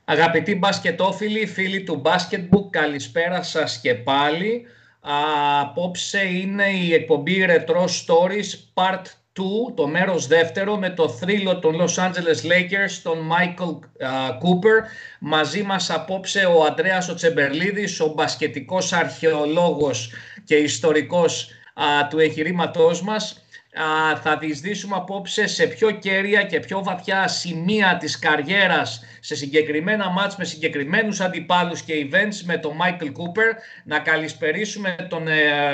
Αγαπητοί μπασκετόφιλοι, φίλοι του Basketbook, καλησπέρα σας και πάλι. Απόψε είναι η εκπομπή Retro Stories Part 2, το μέρος δεύτερο, με το θρύλο των Los Angeles Lakers, τον Michael Cooper. Μαζί μας απόψε ο Ανδρέας ο Τσεμπερλίδης, ο μπασκετικός αρχαιολόγος και ιστορικός του εγχειρήματός μας. Θα διεισδύσουμε απόψε σε πιο κέρια και πιο βαθιά σημεία της καριέρας, σε συγκεκριμένα μάτς με συγκεκριμένους αντιπάλους και events με τον Michael Cooper. Να καλησπερίσουμε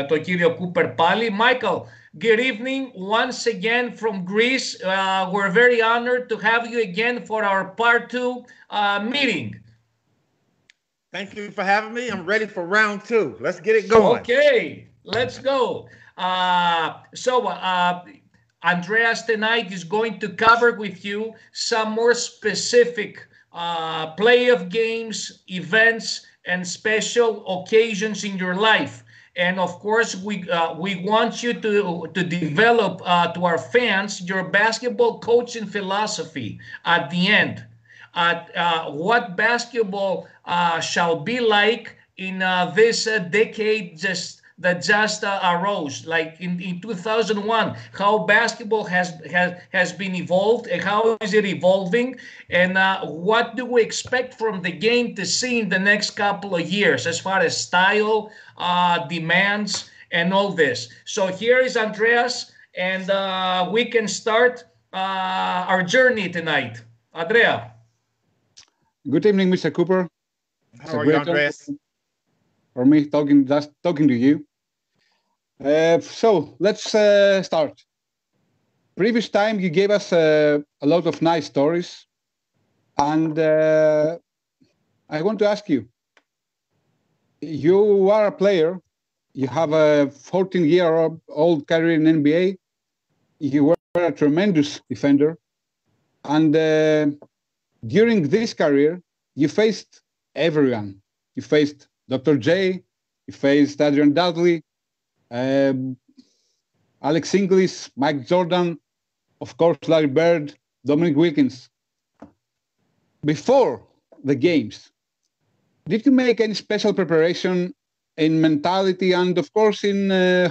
τον κύριο Cooper πάλι. Michael, good evening once again from Greece. We're very honored to have you again for our part 2 meeting. Thank you for having me. I'm ready for round 2. Let's get it going. Okay, let's go. Andreas tonight is going to cover with you some more specific play of games, events, and special occasions in your life. And of course, we want you to develop to our fans your basketball coaching philosophy at the end. What basketball shall be like in this decade that just arose, like in 2001, how basketball has been evolved and how is it evolving, and what do we expect from the game to see in the next couple of years as far as style, demands, and all this. So here is Andreas, and we can start our journey tonight. Andrea. Good evening, Mr. Cooper. How are you, Andreas? For me, just talking to you. So let's start. Previous time you gave us a lot of nice stories, and I want to ask you. You are a player. You have a 14-year-old career in NBA. You were a tremendous defender, and during this career, you faced everyone. You faced Dr. J. You faced Adrian Dudley. Alex English, Mike Jordan, of course, Larry Bird, Dominic Wilkins. Before the games, did you make any special preparation in mentality and, of course, in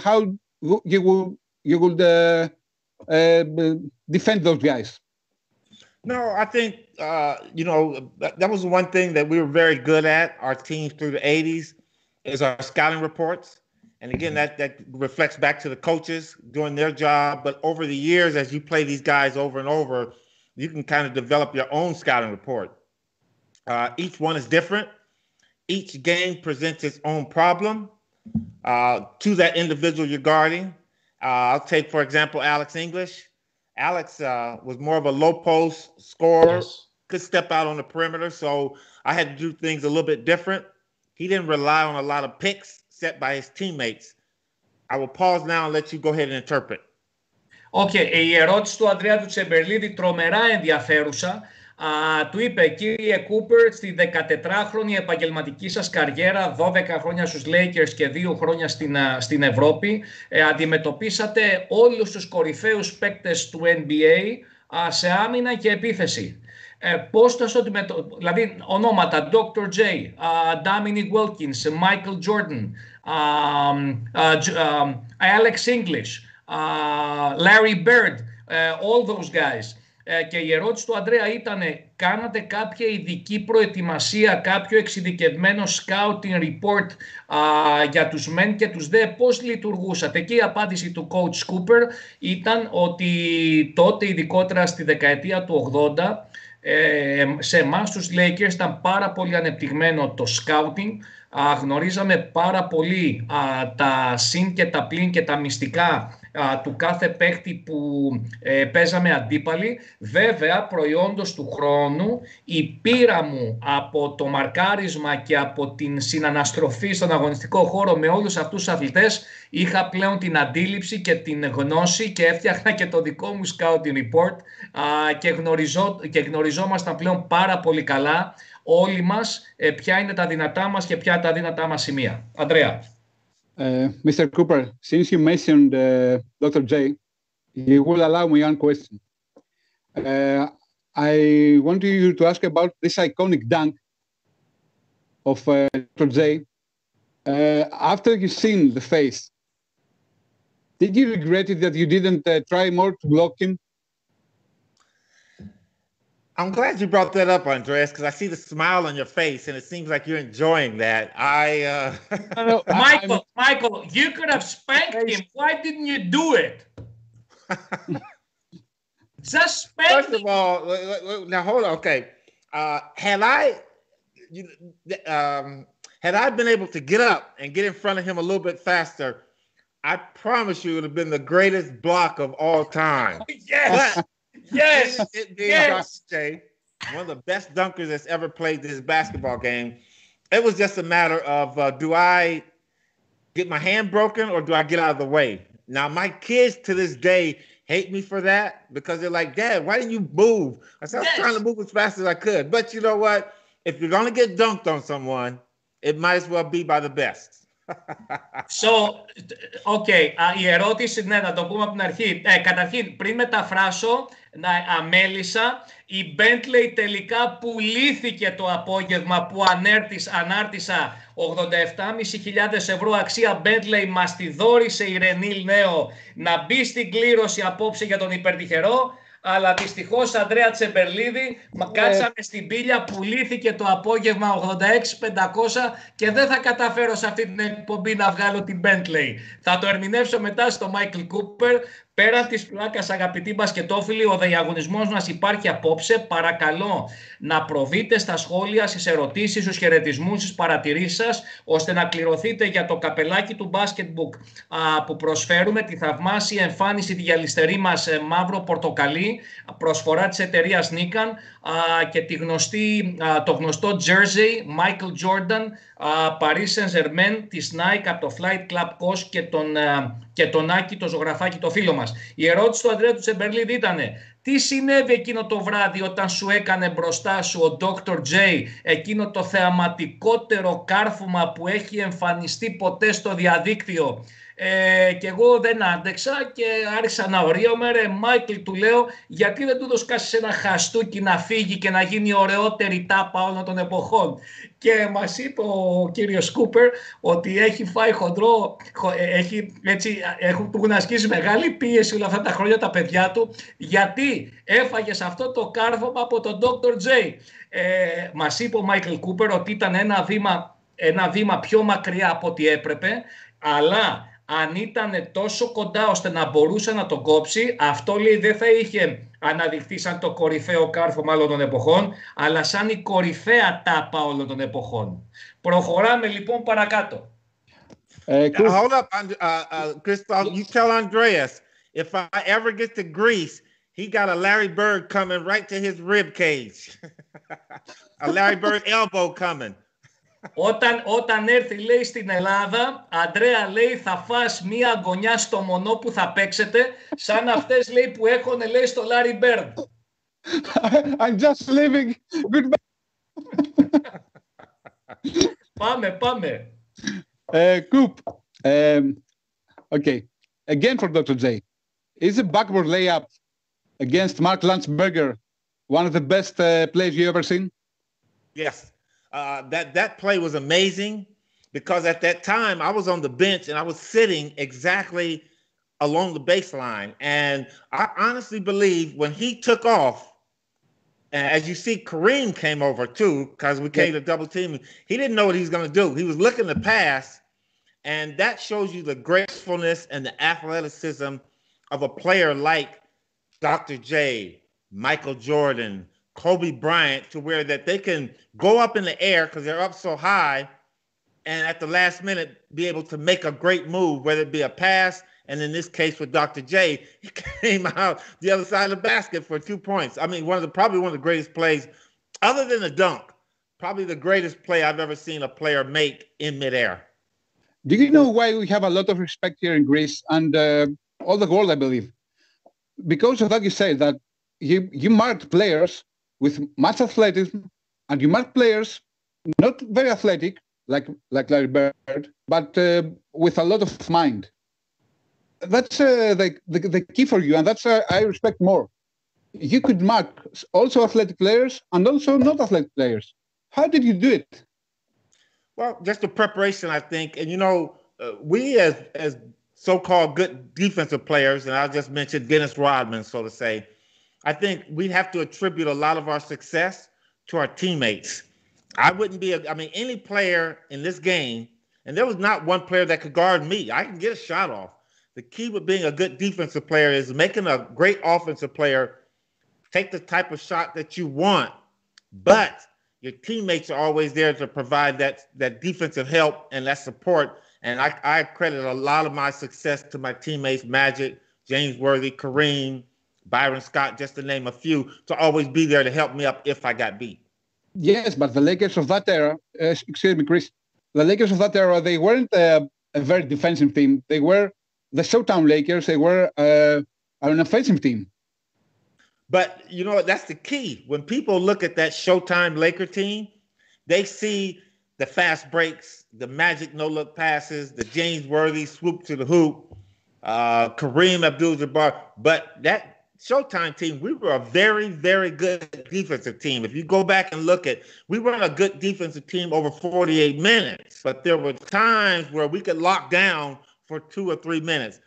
how you would defend those guys? No, I think, that was one thing that we were very good at, our teams through the 80s, is our scouting reports. And again, that reflects back to the coaches doing their job. But over the years, as you play these guys over and over, you can kind of develop your own scouting report. Each one is different. Each game presents its own problem to that individual you're guarding. I'll take, for example, Alex English. Alex was more of a low post scorer, yes. Could step out on the perimeter. So I had to do things a little bit different. He didn't rely on a lot of picks set by his teammates. I will pause now and let you go ahead and interpret. Η ερώτηση του Ανδρέα του Τσεμπερλίδη τρομερά ενδιαφέρουσα. Του είπε, κύριε Κούπερ, στη 14χρονη επαγγελματική σας καριέρα, 12 χρόνια στους Lakers και 2 χρόνια στην Ευρώπη, αντιμετωπίσατε όλους τους κορυφαίους παίκτες του NBA σε άμυνα και επίθεση. Πώς θα δηλαδή ονόματα Dr. J, Dominic Wilkins, Michael Jordan, Alex English, Larry Bird, all those guys. Και η ερώτηση του Ανδρέα ήταν, κάνατε κάποια ειδική προετοιμασία, κάποιο εξειδικευμένο scouting report για τους μεν και τους δε, πώς λειτουργούσατε? Και η απάντηση του coach Cooper ήταν ότι τότε, ειδικότερα στη δεκαετία του 80, σε εμάς τους Lakers ήταν πάρα πολύ ανεπτυγμένο το scouting. Γνωρίζαμε πάρα πολύ τα συν και τα πλην και τα μυστικά του κάθε παίκτη που παίζαμε αντίπαλοι. Βέβαια, προϊόντος του χρόνου, η πείρα μου από το μαρκάρισμα και από την συναναστροφή στον αγωνιστικό χώρο με όλους αυτούς τους αθλητές, είχα πλέον την αντίληψη και την γνώση και έφτιαχνα και το δικό μου scouting report και γνωριζόμασταν πλέον πάρα πολύ καλά όλοι μας ποια είναι τα δυνατά μας και ποια τα δυνατά μας σημεία. Ανδρέα. Mr. Cooper, since you mentioned Dr. J, you will allow me one question. I want you to ask about this iconic dunk of Dr. J. After you've seen the face, did you regret it that you didn't try more to block him? I'm glad you brought that up, Andreas, because I see the smile on your face, and it seems like you're enjoying that. No, Michael, you could have spanked him. Why didn't you do it? Just spank him. First of all, now hold on. Okay, had I been able to get up and get in front of him a little bit faster, I promise you it would have been the greatest block of all time. Yes. But Yes. it being Yes. Dr. J, one of the best dunkers that's ever played this basketball game, it was just a matter of do I get my hand broken or do I get out of the way? Now, my kids to this day hate me for that because they're like, Dad, why didn't you move? I said, I was trying to move as fast as I could. But you know what? If you're going to get dunked on someone, it might as well be by the best. So, okay, η ερώτηση, ναι, να το πούμε από την αρχή. Καταρχήν, πριν μεταφράσω, αμέλησα, η Bentley τελικά πουλήθηκε το απόγευμα που ανάρτησα 87.500 ευρώ αξία Bentley, μας τη δώρισε η Ρενίλ Νέο να μπει στην κλήρωση απόψε για τον υπερτυχερό. Αλλά δυστυχώς Ανδρέα Τσεμπερλίδη κάτσαμε στην πύλια, πουλήθηκε το απόγευμα 86.500 και δεν θα καταφέρω σε αυτή την εκπομπή να βγάλω την Bentley. Θα το ερμηνεύσω μετά στο Michael Cooper. Πέραν της πλάκας, αγαπητοί μπασκετόφιλοι, ο διαγωνισμός μας υπάρχει απόψε. Παρακαλώ να προβείτε στα σχόλια, στις ερωτήσεις, στους χαιρετισμούς, στις παρατηρήσεις σας, ώστε να κληρωθείτε για το καπελάκι του Basketbook που προσφέρουμε, τη θαυμάσια εμφάνιση τη γυαλιστερή μας μαύρο πορτοκαλί, προσφορά της εταιρείας Nikon, και το γνωστό jersey Michael Jordan, Paris Saint-Germain, της Nike από το Flight Club Cost και τον Άκη, το ζωγραφάκι, το φίλο μας. Η ερώτηση του Ανδρέα του Τσεμπερλίδη ήτανε: τι συνέβη εκείνο το βράδυ όταν σου έκανε μπροστά σου ο Dr. J εκείνο το θεαματικότερο κάρφωμα που έχει εμφανιστεί ποτέ στο διαδίκτυο? Και εγώ δεν άντεξα και άρχισα να ορίομαι. Ρε Μάικλ, του λέω, γιατί δεν του δοσκάσεις ένα χαστούκι να φύγει και να γίνει η ωραιότερη τάπα όλων των εποχών? Και μας είπε ο κύριος Κούπερ ότι έχει φάει χοντρό, του έχουν ασκήσει μεγάλη πίεση όλα αυτά τα χρόνια τα παιδιά του, γιατί έφαγες αυτό το κάρφωμα από τον Dr. J. Μας είπε ο Μάικλ Κούπερ ότι ήταν ένα βήμα πιο μακριά από ό,τι έπρεπε, αλλά αν ήταν τόσο κοντά ώστε να μπορούσε να τον κόψει, αυτό, λέει, δεν θα είχε αναδειχθεί σαν το κορυφαίο κάρφωμα όλων των εποχών, αλλά σαν η κορυφαία τάπα όλων των εποχών. Προχωράμε λοιπόν παρακάτω. Hold up, Christoph. You tell Andreas, if I ever get to Greece, he got a Larry Bird coming right to his rib cage. A Larry Bird elbow coming. Όταν έρθει, λέει, στην Ελλάδα, Αντρέα, λέει, θα φας μία γωνιά στο μονό που θα παίξετε, σαν αυτές, λέει, που έχουν, λέει, στο Larry Bird. I'm just leaving. Goodbye. Πάμε. Coop. Okay. Again for Dr. J. Is a backboard layup against Mark Landsberger one of the best plays you ever seen? Yes. That play was amazing because at that time I was on the bench and I was sitting exactly along the baseline. And I honestly believe when he took off, and as you see, Kareem came over too, because we came to double team. He didn't know what he was going to do. He was looking to pass, and that shows you the gracefulness and the athleticism of a player like Dr. J, Michael Jordan, Kobe Bryant, to where that they can go up in the air because they're up so high, and at the last minute be able to make a great move, whether it be a pass, and in this case with Dr. J, he came out the other side of the basket for 2 points. I mean, probably one of the greatest plays, other than the dunk, probably the greatest play I've ever seen a player make in midair. Do you know why we have a lot of respect here in Greece and all the world, I believe? Because of that, you say that you marked players with much athleticism, and you mark players not very athletic, like Larry Bird, but with a lot of mind. That's the key for you, and that's I respect more. you could mark also athletic players and also not athletic players. How did you do it? Well, just the preparation, I think. And, we as so-called good defensive players, and I'll just mention Dennis Rodman, so to say, I think we have to attribute a lot of our success to our teammates. I wouldn't be, any player in this game, and there was not one player that could guard me. I can get a shot off. The key with being a good defensive player is making a great offensive player take the type of shot that you want, but your teammates are always there to provide that defensive help and that support. And I credit a lot of my success to my teammates, Magic, James Worthy, Kareem, Byron Scott, just to name a few, to always be there to help me up if I got beat. Yes, but the Lakers of that era, excuse me, Chris, the Lakers of that era, they weren't a very defensive team. They were the Showtime Lakers. They were an offensive team. But that's the key. When people look at that Showtime Laker team, they see the fast breaks, the Magic no-look passes, the James Worthy swoop to the hoop, Kareem Abdul-Jabbar. But that Showtime team, we were a very, very good defensive team. If you go back and look at, we weren't a good defensive team over 48 minutes, but there were times where we could lock down for 2 or 3 minutes.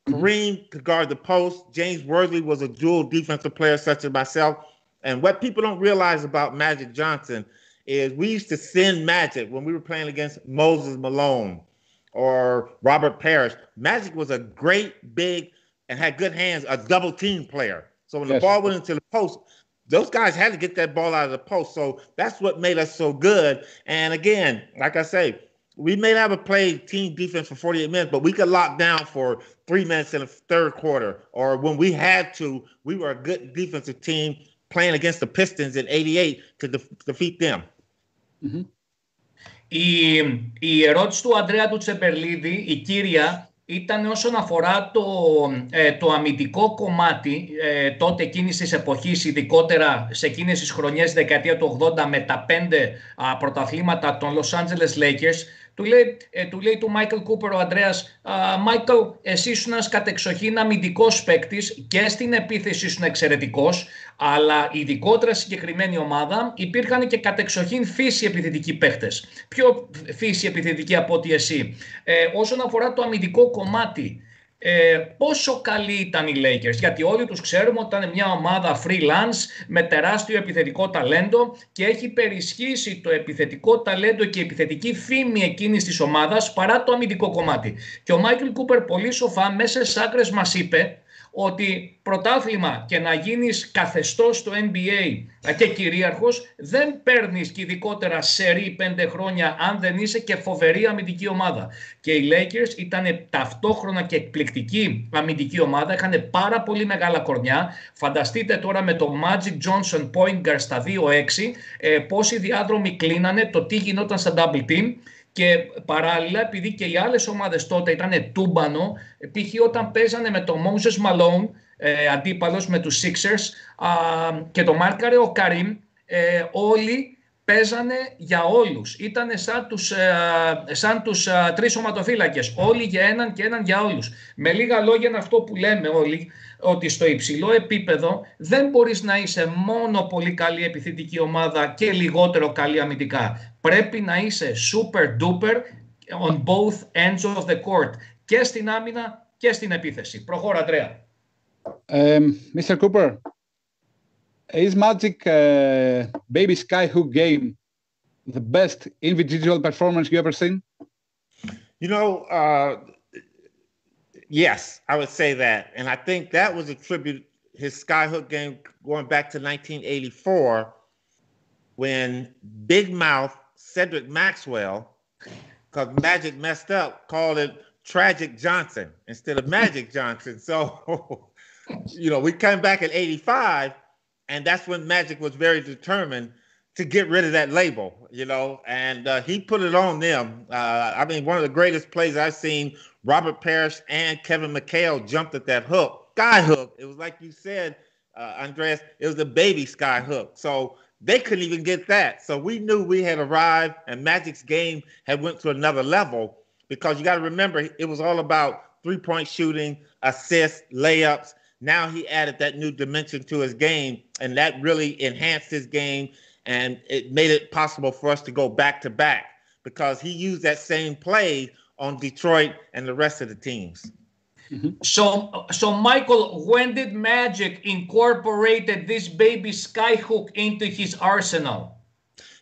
Kareem could guard the post. James Worthy was a dual defensive player such as myself. And what people don't realize about Magic Johnson is we used to send Magic when we were playing against Moses Malone or Robert Parrish. Magic was a great, big, and had good hands, a double team player. So when the ball went into the post, those guys had to get that ball out of the post. So that's what made us so good. And again, like I say, we may not have played team defense for 48 minutes, but we could lock down for 3 minutes in the third quarter. Or when we had to, we were a good defensive team playing against the Pistons in 88 to defeat them. Mm-hmm. Η ερώτηση του Ανδρέα του Τσεμπερλίδη, η κύρια, ήταν όσον αφορά το αμυντικό κομμάτι τότε εκείνης της εποχής, ειδικότερα σε εκείνες τις χρονιές δεκαετία του 80 με τα 5 πρωταθλήματα των Los Angeles Lakers. Του λέει του Μάικλ Κούπερ ο Ανδρέας, Μάικλ, εσύ ήσουν ένας κατεξοχήν αμυντικός παίκτης και στην επίθεση ήσουν εξαιρετικός, αλλά ειδικότερα συγκεκριμένη ομάδα υπήρχαν και κατεξοχήν φύση επιθετικοί παίκτες. Πιο φύση επιθετική από ότι εσύ. Όσον αφορά το αμυντικό κομμάτι, πόσο καλοί ήταν οι Lakers, γιατί όλοι τους ξέρουμε ότι ήταν μια ομάδα freelance με τεράστιο επιθετικό ταλέντο και έχει περισχύσει το επιθετικό ταλέντο και η επιθετική φήμη εκείνης της ομάδας παρά το αμυντικό κομμάτι. Και ο Μάικλ Κούπερ πολύ σοφά μέσα στις άκρες μας είπε ότι πρωτάθλημα και να γίνεις καθεστώς στο NBA και κυρίαρχος δεν παίρνεις, και ειδικότερα σερί 5 χρόνια αν δεν είσαι και φοβερή αμυντική ομάδα. Και οι Lakers ήταν ταυτόχρονα και εκπληκτική αμυντική ομάδα, είχαν πάρα πολύ μεγάλα κορμιά. Φανταστείτε τώρα με το Magic Johnson point guard στα 2-6 πόσοι διάδρομοι κλείνανε, το τι γινόταν στα double team. Και παράλληλα, επειδή και οι άλλες ομάδες τότε ήταν τούμπανο, π.χ. όταν παίζανε με το Moses Malone, αντίπαλος με τους Sixers, και το μάρκαρε ο Kareem, όλοι παίζανε για όλους. Ήτανε σαν τους τρεις σωματοφύλακες, όλοι για έναν και έναν για όλους. Με λίγα λόγια είναι αυτό που λέμε όλοι, ότι στο υψηλό επίπεδο δεν μπορείς να είσαι μόνο πολύ καλή επιθετική ομάδα και λιγότερο καλή αμυντικά. Πρέπει να είσαι super duper on both ends of the court, και στην άμυνα και στην επίθεση. Προχώρα, Ανδρέα. Mr. Cooper, is Magic Baby Skyhook game the best individual performance you ever seen? Yes, I would say that. And I think that was a tribute, his Skyhook game going back to 1984 when Big Mouth Cedric Maxwell, because Magic messed up, called it Tragic Johnson instead of Magic Johnson. So, we came back in 85, and that's when Magic was very determined to get rid of that label, and he put it on them. One of the greatest plays I've seen, Robert Parrish and Kevin McHale jumped at that hook. Sky hook. It was like you said, Andreas, it was the baby sky hook. So they couldn't even get that. So we knew we had arrived, and Magic's game had went to another level, because you got to remember, it was all about three-point shooting, assists, layups. Now he added that new dimension to his game, and that really enhanced his game, and it made it possible for us to go back to back because he used that same play on Detroit and the rest of the teams. So Michael, when did Magic incorporated this baby skyhook into his arsenal?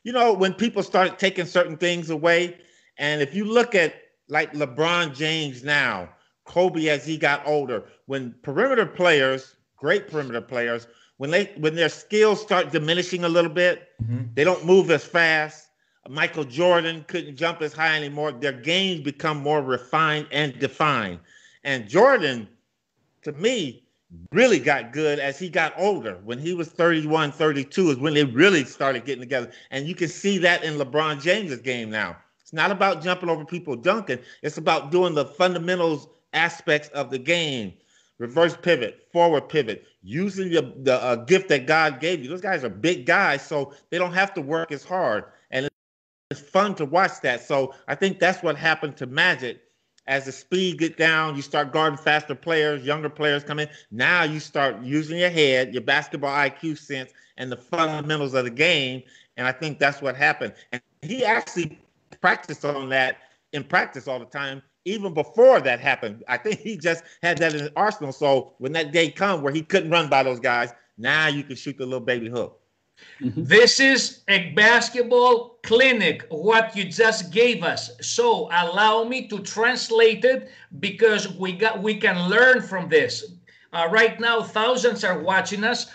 You know, when people started taking certain things away, and if you look at like LeBron James now, Kobe as he got older, when perimeter players, great perimeter players, when their skills start diminishing a little bit, they don't move as fast. Michael Jordan couldn't jump as high anymore. Their games become more refined and defined. And Jordan, to me, really got good as he got older. When he was 31, 32 is when they really started getting together. And you can see that in LeBron James's game now. It's not about jumping over people dunking. It's about doing the fundamentals aspects of the game. Reverse pivot, forward pivot, using the gift that God gave you. Those guys are big guys, so they don't have to work as hard. And it's fun to watch that. So I think that's what happened to Magic. As the speed get down, you start guarding faster players, younger players come in. Now you start using your head, your basketball IQ sense, and the fundamentals of the game. And I think that's what happened. And he actually practiced on that in practice all the time, even before that happened. I think he just had that in his arsenal. So when that day comes where he couldn't run by those guys, now you can shoot the little baby hook. This is a basketball clinic, what you just gave us. So allow me to translate it because we can learn from this. Right now, thousands are watching us.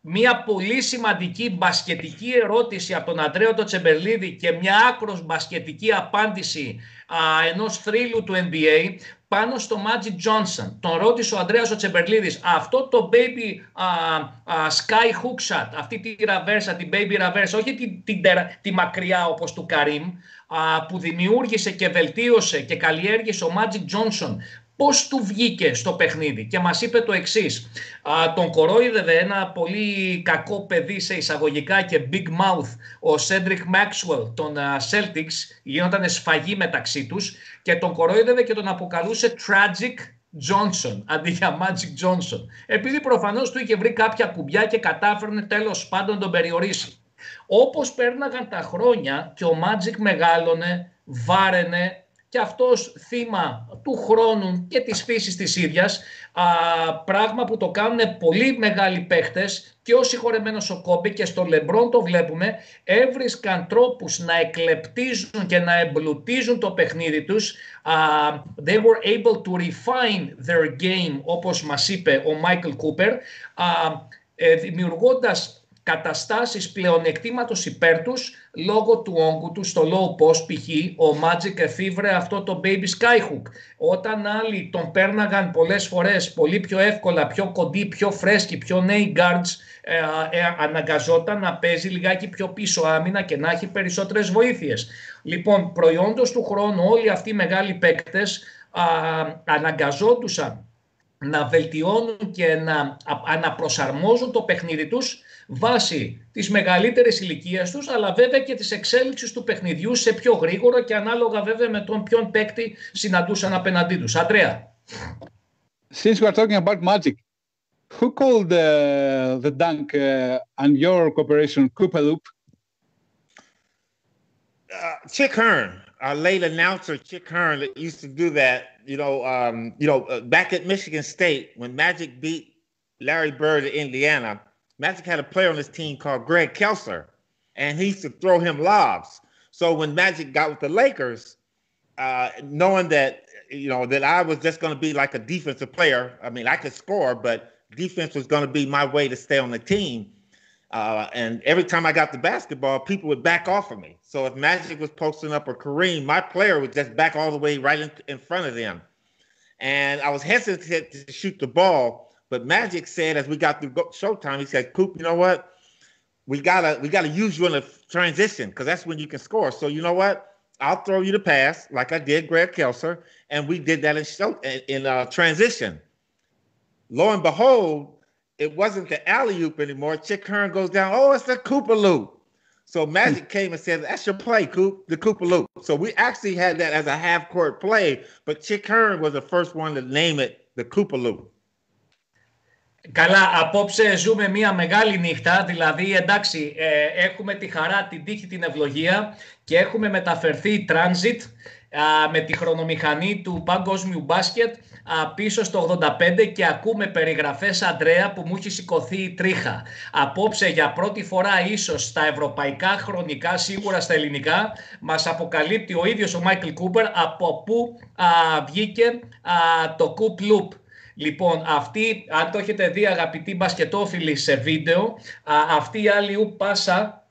Μια πολύ σημαντική μπασκετική ερώτηση από τον Αντρέο το Τσεμπερλίδη και μια άκρος μπασκετική απάντηση ενός θρύλου του NBA πάνω στο Magic Johnson. Τον ρώτησε ο Ανδρέας ο Τσεμπερλίδης, αυτό το baby sky hook shot, αυτή τη ραβέρσα, την baby ραβέρσα, όχι τη μακριά όπως του Καρίμ, που δημιούργησε και βελτίωσε και καλλιέργησε ο Magic Johnson, πώς του βγήκε στο παιχνίδι και μας είπε το εξής. Τον κορόιδευε ένα πολύ κακό παιδί σε εισαγωγικά και big mouth ο Cedric Maxwell των Celtics, γινόταν σφαγή μεταξύ τους και τον κορόιδευε και τον αποκαλούσε Tragic Johnson αντί για Magic Johnson, επειδή προφανώς του είχε βρει κάποια κουμπιά και κατάφερνε τέλος πάντων τον περιορίσει. Όπως πέρναγαν τα χρόνια και ο Magic μεγάλωνε, βάραινε, και αυτός θύμα του χρόνου και της φύσης της ίδιας, πράγμα που το κάνουν πολύ μεγάλοι παίχτες και ο συγχωρεμένος ο Κόμπι και στο Λεμπρόν το βλέπουμε, έβρισκαν τρόπους να εκλεπτίζουν και να εμπλουτίζουν το παιχνίδι τους. They were able to refine their game, όπως μας είπε ο Μάικλ Κούπερ, δημιουργώντας καταστάσεις πλεονεκτήματος υπέρ τους λόγω του όγκου του στο low post. π.χ. ο Magic εφήβρε αυτό το baby skyhook. Όταν άλλοι τον πέρναγαν πολλές φορές πολύ πιο εύκολα, πιο κοντοί, πιο φρέσκοι, πιο νέοι guards, αναγκαζόταν να παίζει λιγάκι πιο πίσω άμυνα και να έχει περισσότερες βοήθειες. Λοιπόν, προϊόντος του χρόνου όλοι αυτοί οι μεγάλοι παίκτες αναγκαζόντουσαν να βελτιώνουν και να αναπροσαρμόζουν το παιχνίδι τους βάσει της μεγαλύτερης ηλικίας τους, αλλά βέβαια και της εξέλιξης του παιχνιδιού σε πιο γρήγορο και ανάλογα βέβαια με τον ποιον παίκτη συναντούσαν απέναντί τους. Αντρέα. Since we are talking about Magic, who called the dunk and your cooperation Koopa Loop? Chick Hearn, our late announcer, Chick Hearn, that used to do that. Back at Michigan State when Magic beat Larry Bird at Indiana, Magic had a player on his team called Greg Kelser, and he used to throw him lobs. So when Magic got with the Lakers, knowing that that I was just going to be like a defensive player, I mean I could score, but defense was going to be my way to stay on the team. And every time I got the basketball, people would back off of me. So if Magic was posting up or Kareem, my player would just back all the way right in front of them. And I was hesitant to shoot the ball, but Magic said as we got through showtime, he said, "Coop, you know what? We gotta use you in a transition because that's when you can score. So you know what? I'll throw you the pass like I did Greg Kelser, and we did that in transition. Lo and behold, it wasn't the alley-oop anymore. Chick Hearn goes down, oh, it's the Koopa Loop. So Magic came and said, that's your play, Coop, the Koopa Loop. So we actually had that as a half-court play, but Chick Hearn was the first one to name it the Koopa Loop. Καλά, απόψε ζούμε μια μεγάλη νύχτα, δηλαδή εντάξει, έχουμε τη χαρά, την τύχη, την ευλογία και έχουμε μεταφερθεί transit με τη χρονομηχανή του παγκόσμιου μπάσκετ πίσω στο 85 και ακούμε περιγραφές, Αντρέα, που μου έχει σηκωθεί η τρίχα. Απόψε για πρώτη φορά ίσως στα ευρωπαϊκά χρονικά, σίγουρα στα ελληνικά, μας αποκαλύπτει ο ίδιος ο Μάικλ Κούπερ από πού βγήκε το Coop Loop. Λοιπόν, αυτή, αν το έχετε δει αγαπητοί μπασκετόφιλοι σε βίντεο, αυτή η alley-oop πάσα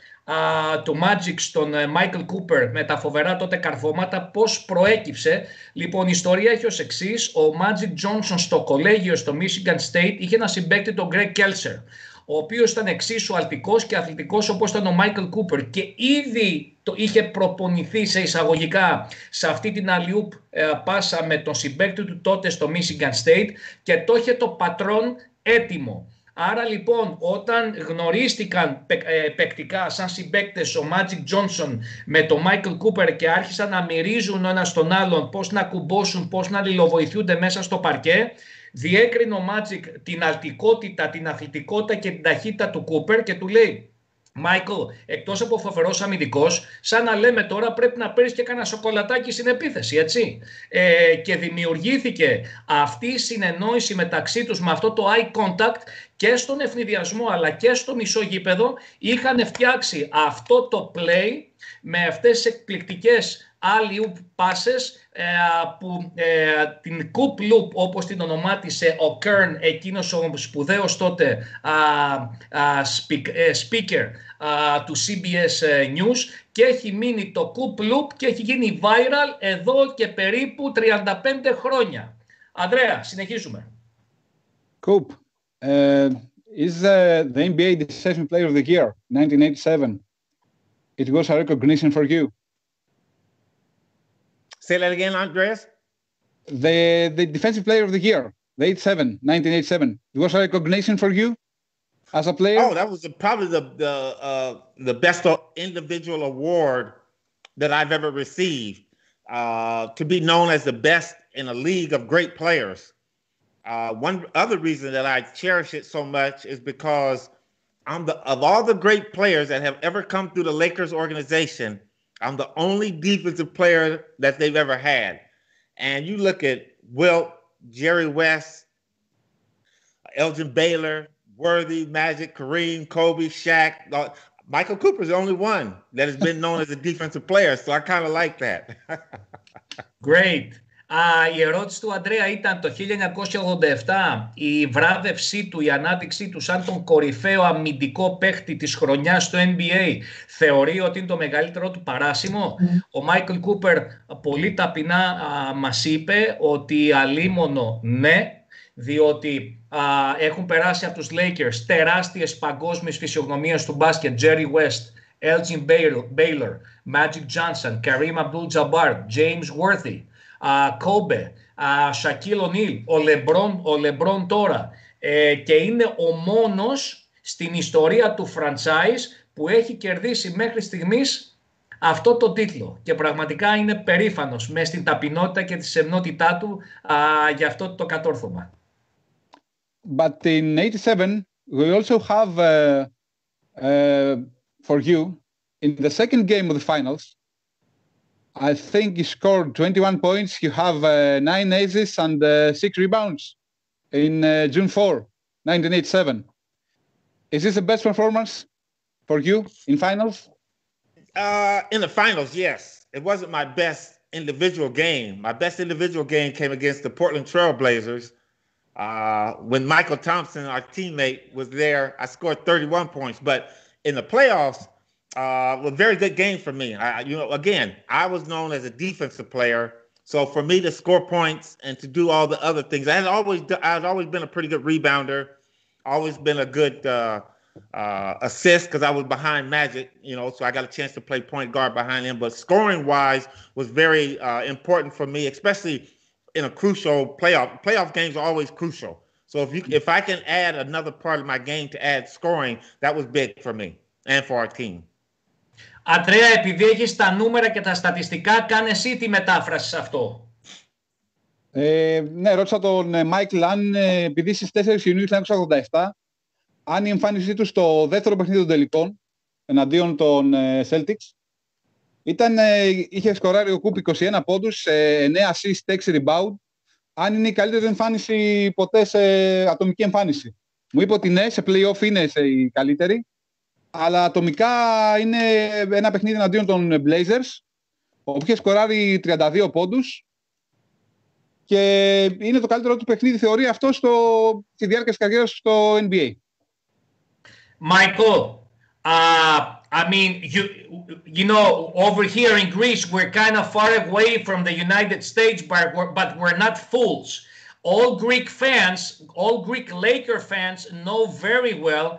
του Magic στον Michael Cooper με τα φοβερά τότε καρφώματα, πώς προέκυψε. Λοιπόν, η ιστορία έχει ως εξής. Ο Magic Johnson στο κολέγιο στο Michigan State είχε ένα συμπαίκτη, τον Greg Kelser, ο οποίος ήταν εξίσου αλτικός και αθλητικός όπως ήταν ο Michael Cooper και ήδη το είχε προπονηθεί σε εισαγωγικά σε αυτή την alley-oop πάσα με τον συμπαίκτη του τότε στο Michigan State και το είχε το πατρόν έτοιμο. Άρα λοιπόν όταν γνωρίστηκαν παικτικά σαν συμπαίκτες ο Magic Johnson με τον Michael Cooper και άρχισαν να μυρίζουν ο ένας τον άλλον πώς να κουμπώσουν, πώς να αλληλοβοηθούνται μέσα στο παρκέ, διέκρινε ο Magic την αλτικότητα, την αθλητικότητα και την ταχύτητα του Cooper και του λέει: Μάικλ, εκτός από φοβερός αμυντικός, σαν να λέμε τώρα πρέπει να παίρνεις και κανένα σοκολατάκι στην επίθεση, έτσι. Και δημιουργήθηκε αυτή η συνεννόηση μεταξύ τους με αυτό το eye contact και στον ευνηδιασμό αλλά και στο μισό γήπεδο. Είχαν φτιάξει αυτό το play με αυτές τις εκπληκτικές alley-oop passes που την Coop Loop όπως την ονομάτισε ο Kern, εκείνος ο σπουδαίος τότε speaker του CBS News, και έχει μείνει το Coop Loop και έχει γίνει viral εδώ και περίπου 35 χρόνια. Ανδρέα, συνεχίζουμε. Coop, is the NBA Decision Player of the Year 1987? It was a recognition for you. Say that again, Andreas. The Defensive Player of the Year, the 1987. It was a recognition for you as a player? Oh, that was probably the best individual award that I've ever received. To be known as the best in a league of great players. One other reason that I cherish it so much is because of all the great players that have ever come through the Lakers organization, I'm the only defensive player that they've ever had. And you look at Wilt, Jerry West, Elgin Baylor, Worthy, Magic, Kareem, Kobe, Shaq. Michael Cooper is the only one that has been known as a defensive player, so I kind of like that. Great. Η ερώτηση του Αντρέα ήταν το 1987 η βράβευσή του, η ανάδειξή του σαν τον κορυφαίο αμυντικό παίχτη της χρονιάς στο NBA θεωρεί ότι είναι το μεγαλύτερο του παράσημο. Ο Μάικλ Κούπερ πολύ ταπεινά μας είπε ότι αλίμονο ναι, διότι έχουν περάσει από τους Lakers τεράστιες παγκόσμιες φυσιογνωμίες του μπάσκετ, Jerry West, Elgin Baylor, Magic Johnson, Kareem Abdul-Jabbar, James Worthy, Kobe, Shaquille O'Neal, ο LeBron τώρα, και είναι ο μόνος στην ιστορία του franchise που έχει κερδίσει μέχρι στιγμής αυτό το τίτλο και πραγματικά είναι περήφανος με στην ταπεινότητα και τη σεμνότητά του για αυτό το κατόρθωμα. But in 87 we also have for you in the second game of the finals, I think you scored 21 points. You have 9 aces and 6 rebounds in June 4, 1987. Is this the best performance for you in finals? In the finals, yes. It wasn't my best individual game. My best individual game came against the Portland Trail Blazers. When Michael Thompson, our teammate, was there, I scored 31 points. But in the playoffs, a very good game for me. Again, I was known as a defensive player, so for me to score points and to do all the other things, I'd always been a pretty good rebounder, always been a good assist because I was behind Magic, so I got a chance to play point guard behind him. But scoring-wise was very important for me, especially in a crucial playoff. Playoff games are always crucial. So if I can add another part of my game to add scoring, that was big for me and for our team. Αντρέα, επειδή έχεις τα νούμερα και τα στατιστικά, κάνε εσύ τη μετάφραση σε αυτό. Ναι, ρώτησα τον Μάικλ αν επειδή στις 4 Ιουνίου 1987 αν η εμφάνισή του στο δεύτερο παιχνίδι των τελικών εναντίον των Celtics είχε σκοράρει ο Κουπ 21 πόντους, 9 assist, 6 rebound, αν είναι η καλύτερη εμφάνιση ποτέ σε ατομική εμφάνιση. Μου είπε ότι ναι, σε play-off είναι η καλύτερη, αλλά ατομικά είναι ένα παιχνίδι εναντίον των Blazers, όπου είχε σκοράρει 32 πόντους και είναι το καλύτερο του παιχνίδι, θεωρεί αυτό, στη διάρκεια της καριέρας στο NBA. Michael, I mean, you know, over here in Greece, we're kind of far away from the United States, but we're not fools. All Greek Laker fans know very well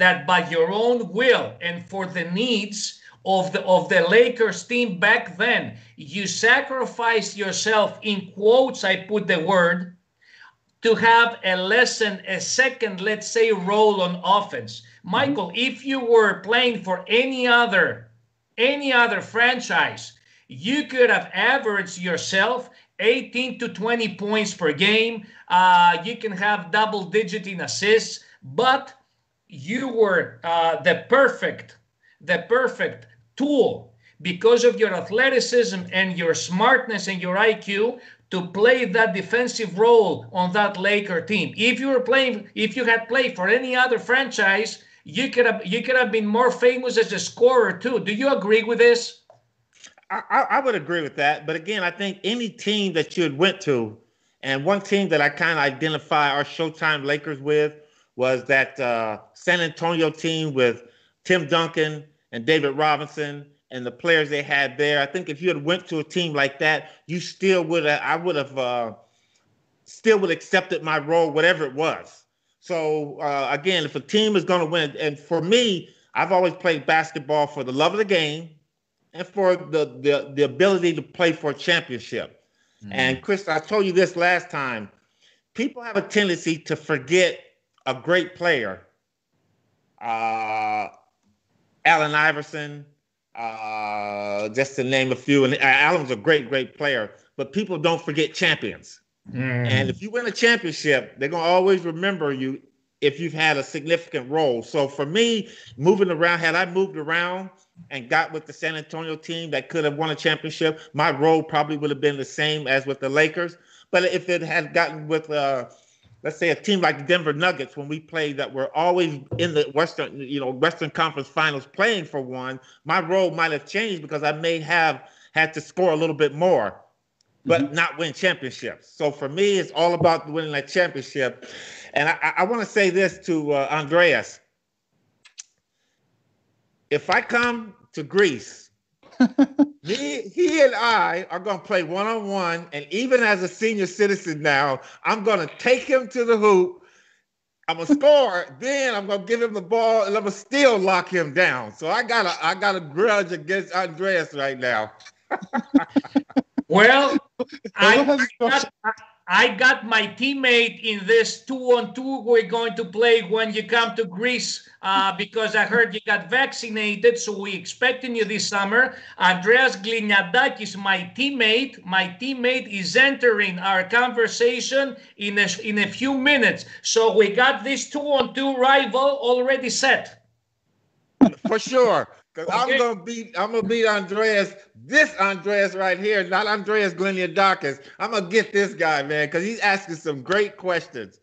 that by your own will and for the needs of the Lakers team back then, you sacrificed yourself, in quotes I put the word, to have a second, let's say, role on offense. Michael, if you were playing for any other franchise, you could have averaged yourself 18 to 20 points per game. You can have double digit in assists, but you were the perfect tool because of your athleticism and your smartness and your IQ to play that defensive role on that Laker team. If you had played for any other franchise, you could have been more famous as a scorer too. Do you agree with this? I would agree with that. But again, I think any team that you had went to, and one team that I kind of identify our Showtime Lakers with was that San Antonio team with Tim Duncan and David Robinson and the players they had there. I think if you had went to a team like that, you still would have, I would have still would have accepted my role, whatever it was. So again, if a team is going to win, and for me, I've always played basketball for the love of the game and for the ability to play for a championship. And Chris, I told you this last time, people have a tendency to forget a great player. Allen Iverson, just to name a few. And Allen was a great player, but people don't forget champions. And if you win a championship, they're going to always remember you if you've had a significant role. So for me, moving around, had I moved around and got with the San Antonio team that could have won a championship, my role probably would have been the same as with the Lakers. But if it had gotten with let's say a team like the Denver Nuggets, when we played, that were always in the Western Conference Finals playing for one, my role might have changed because I may have had to score a little bit more, but not win championships. So for me, it's all about winning that championship. And I want to say this to Andreas. If I come to Greece, he and I are going to play one-on-one, and even as a senior citizen now, I'm going to take him to the hoop. I'm going to score, then I'm going to give him the ball, and I'm going to still lock him down. So I got a grudge against Andreas right now. Well, I got my teammate in this 2-on-2 we're going to play when you come to Greece because I heard you got vaccinated, so we're expecting you this summer. Andreas Gliniadakis, my teammate is entering our conversation in a few minutes. So we got this 2-on-2 rival already set. For sure. Because okay. I'm gonna beat Andreas, this Andreas right here, not Andreas Gliniadakis. I'm gonna get this guy, man, because he's asking some great questions.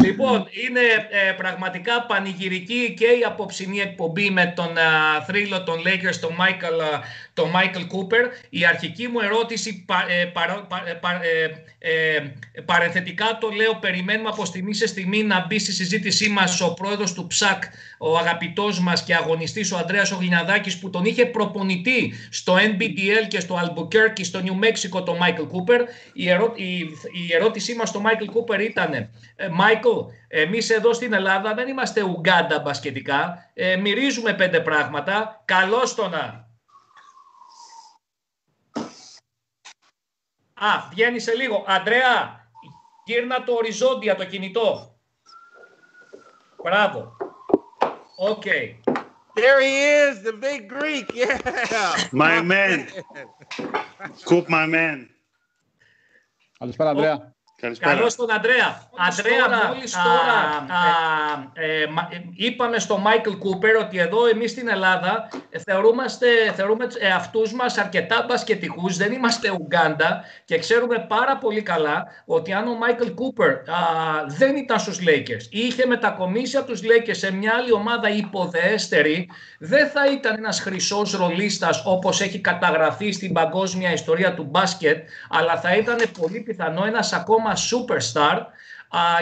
Λοιπόν, είναι πραγματικά πανηγυρική και η απόψινή εκπομπή με τον θρύλο των Lakers, τον Michael Cooper. Η αρχική μου ερώτηση, παρενθετικά το λέω, περιμένουμε από στιγμή σε στιγμή να μπει στη συζήτησή μας ο πρόεδρος του ΨΑΚ, ο αγαπητός μας και αγωνιστής ο Ανδρέας ο Γλινιαδάκης, που τον είχε προπονητή στο NBDL και στο Albuquerque, στο New Mexico, τον Michael Cooper. Η ερώτησή μας στον Michael Cooper ήταν: Michael, εμείς εδώ στην Ελλάδα δεν είμαστε Ουγκάντα μπασκετικά, μυρίζουμε 5 πράγματα, καλώς το να. Βγαίνει σε λίγο. Ανδρέα, γύρνα το οριζόντια το κινητό. Μπράβο. Okay. There he is, the big Greek. Yeah. My man. Coop, my man. Καλησπέρα, Ανδρέα. Καλώς τον Αντρέα. Αντρέα, μόλις τώρα είπαμε στο Μάικλ Κούπερ ότι εδώ εμείς στην Ελλάδα θεωρούμε εαυτούς μας αρκετά μπασκετικούς, δεν είμαστε Ουγκάντα και ξέρουμε πάρα πολύ καλά ότι αν ο Μάικλ Κούπερ δεν ήταν στους Lakers ή είχε μετακομίσει από τους Lakers σε μια άλλη ομάδα υποδεέστερη, δεν θα ήταν ένας χρυσός ρολίστας όπως έχει καταγραφεί στην παγκόσμια ιστορία του μπάσκετ, αλλά θα ήταν πολύ πιθανό ένας ακόμα superstar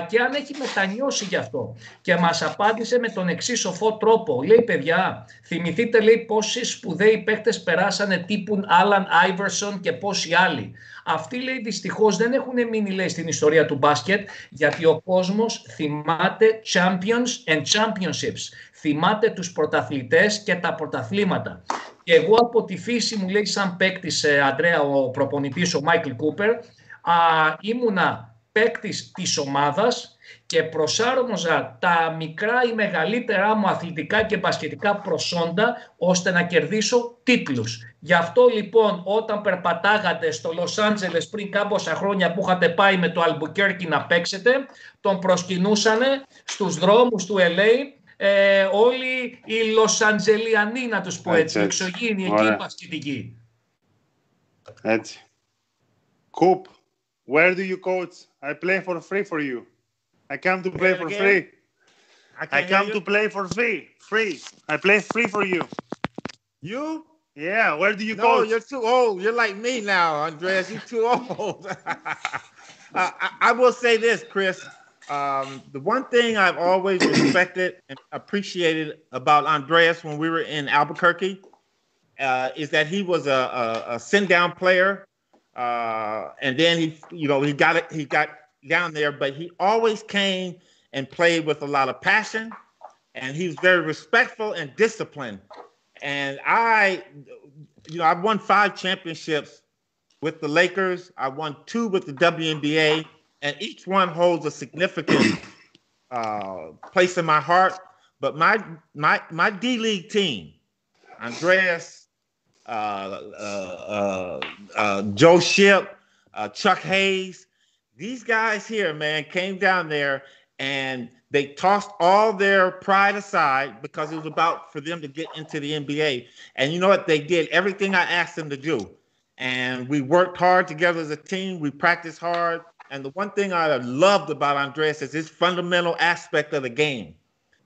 και αν έχει μετανιώσει γι' αυτό. Και μας απάντησε με τον εξής σοφό τρόπο. Λέει, παιδιά, θυμηθείτε, λέει, πόσοι σπουδαίοι παίκτες περάσανε τύπου Άλαν Άιβερσον και πόσοι άλλοι. Αυτοί, λέει, δυστυχώς δεν έχουν μείνει, λέει, στην ιστορία του μπάσκετ, γιατί ο κόσμος θυμάται champions and championships. Θυμάται τους πρωταθλητές και τα πρωταθλήματα. Και εγώ από τη φύση μου, λέει, σαν παίκτης, Αντρέα, ο προπονητής, ο Μάικλ Κούπερ, ήμουνα παίκτης της ομάδας και προσάρμοζα τα μικρά ή μεγαλύτερά μου αθλητικά και μπασκετικά προσόντα ώστε να κερδίσω τίτλους. Γι' αυτό λοιπόν όταν περπατάγατε στο Λος Άντζελες πριν κάμποσα χρόνια που είχατε πάει με το Αλμπουκέρκι να παίξετε, τον προσκυνούσανε στους δρόμους του LA όλοι οι Λοσαντζελιανοί, να τους πω έτσι, εξωγήινοι εκεί μπασκετικοί. Έτσι. Coop, where do you coach? I play for free for you. I come to play for free. I come to play for free. Free. I play free for you. You? Yeah, where do you coach? No, you're too old. You're like me now, Andreas. You're too old. I will say this, Chris. The one thing I've always respected and appreciated about Andreas when we were in Albuquerque is that he was a send-down player. And then he got down there, but he always came and played with a lot of passion, and he was very respectful and disciplined. And I've won 5 championships with the Lakers. I won 2 with the WNBA, and each one holds a significant place in my heart. But my D-League team, Andreas, Joe Shipp, Chuck Hayes, these guys here, man, came down there and they tossed all their pride aside because it was about for them to get into the NBA. And you know what? They did everything I asked them to do. And we worked hard together as a team. We practiced hard. And the one thing I loved about Andreas is his fundamental aspect of the game.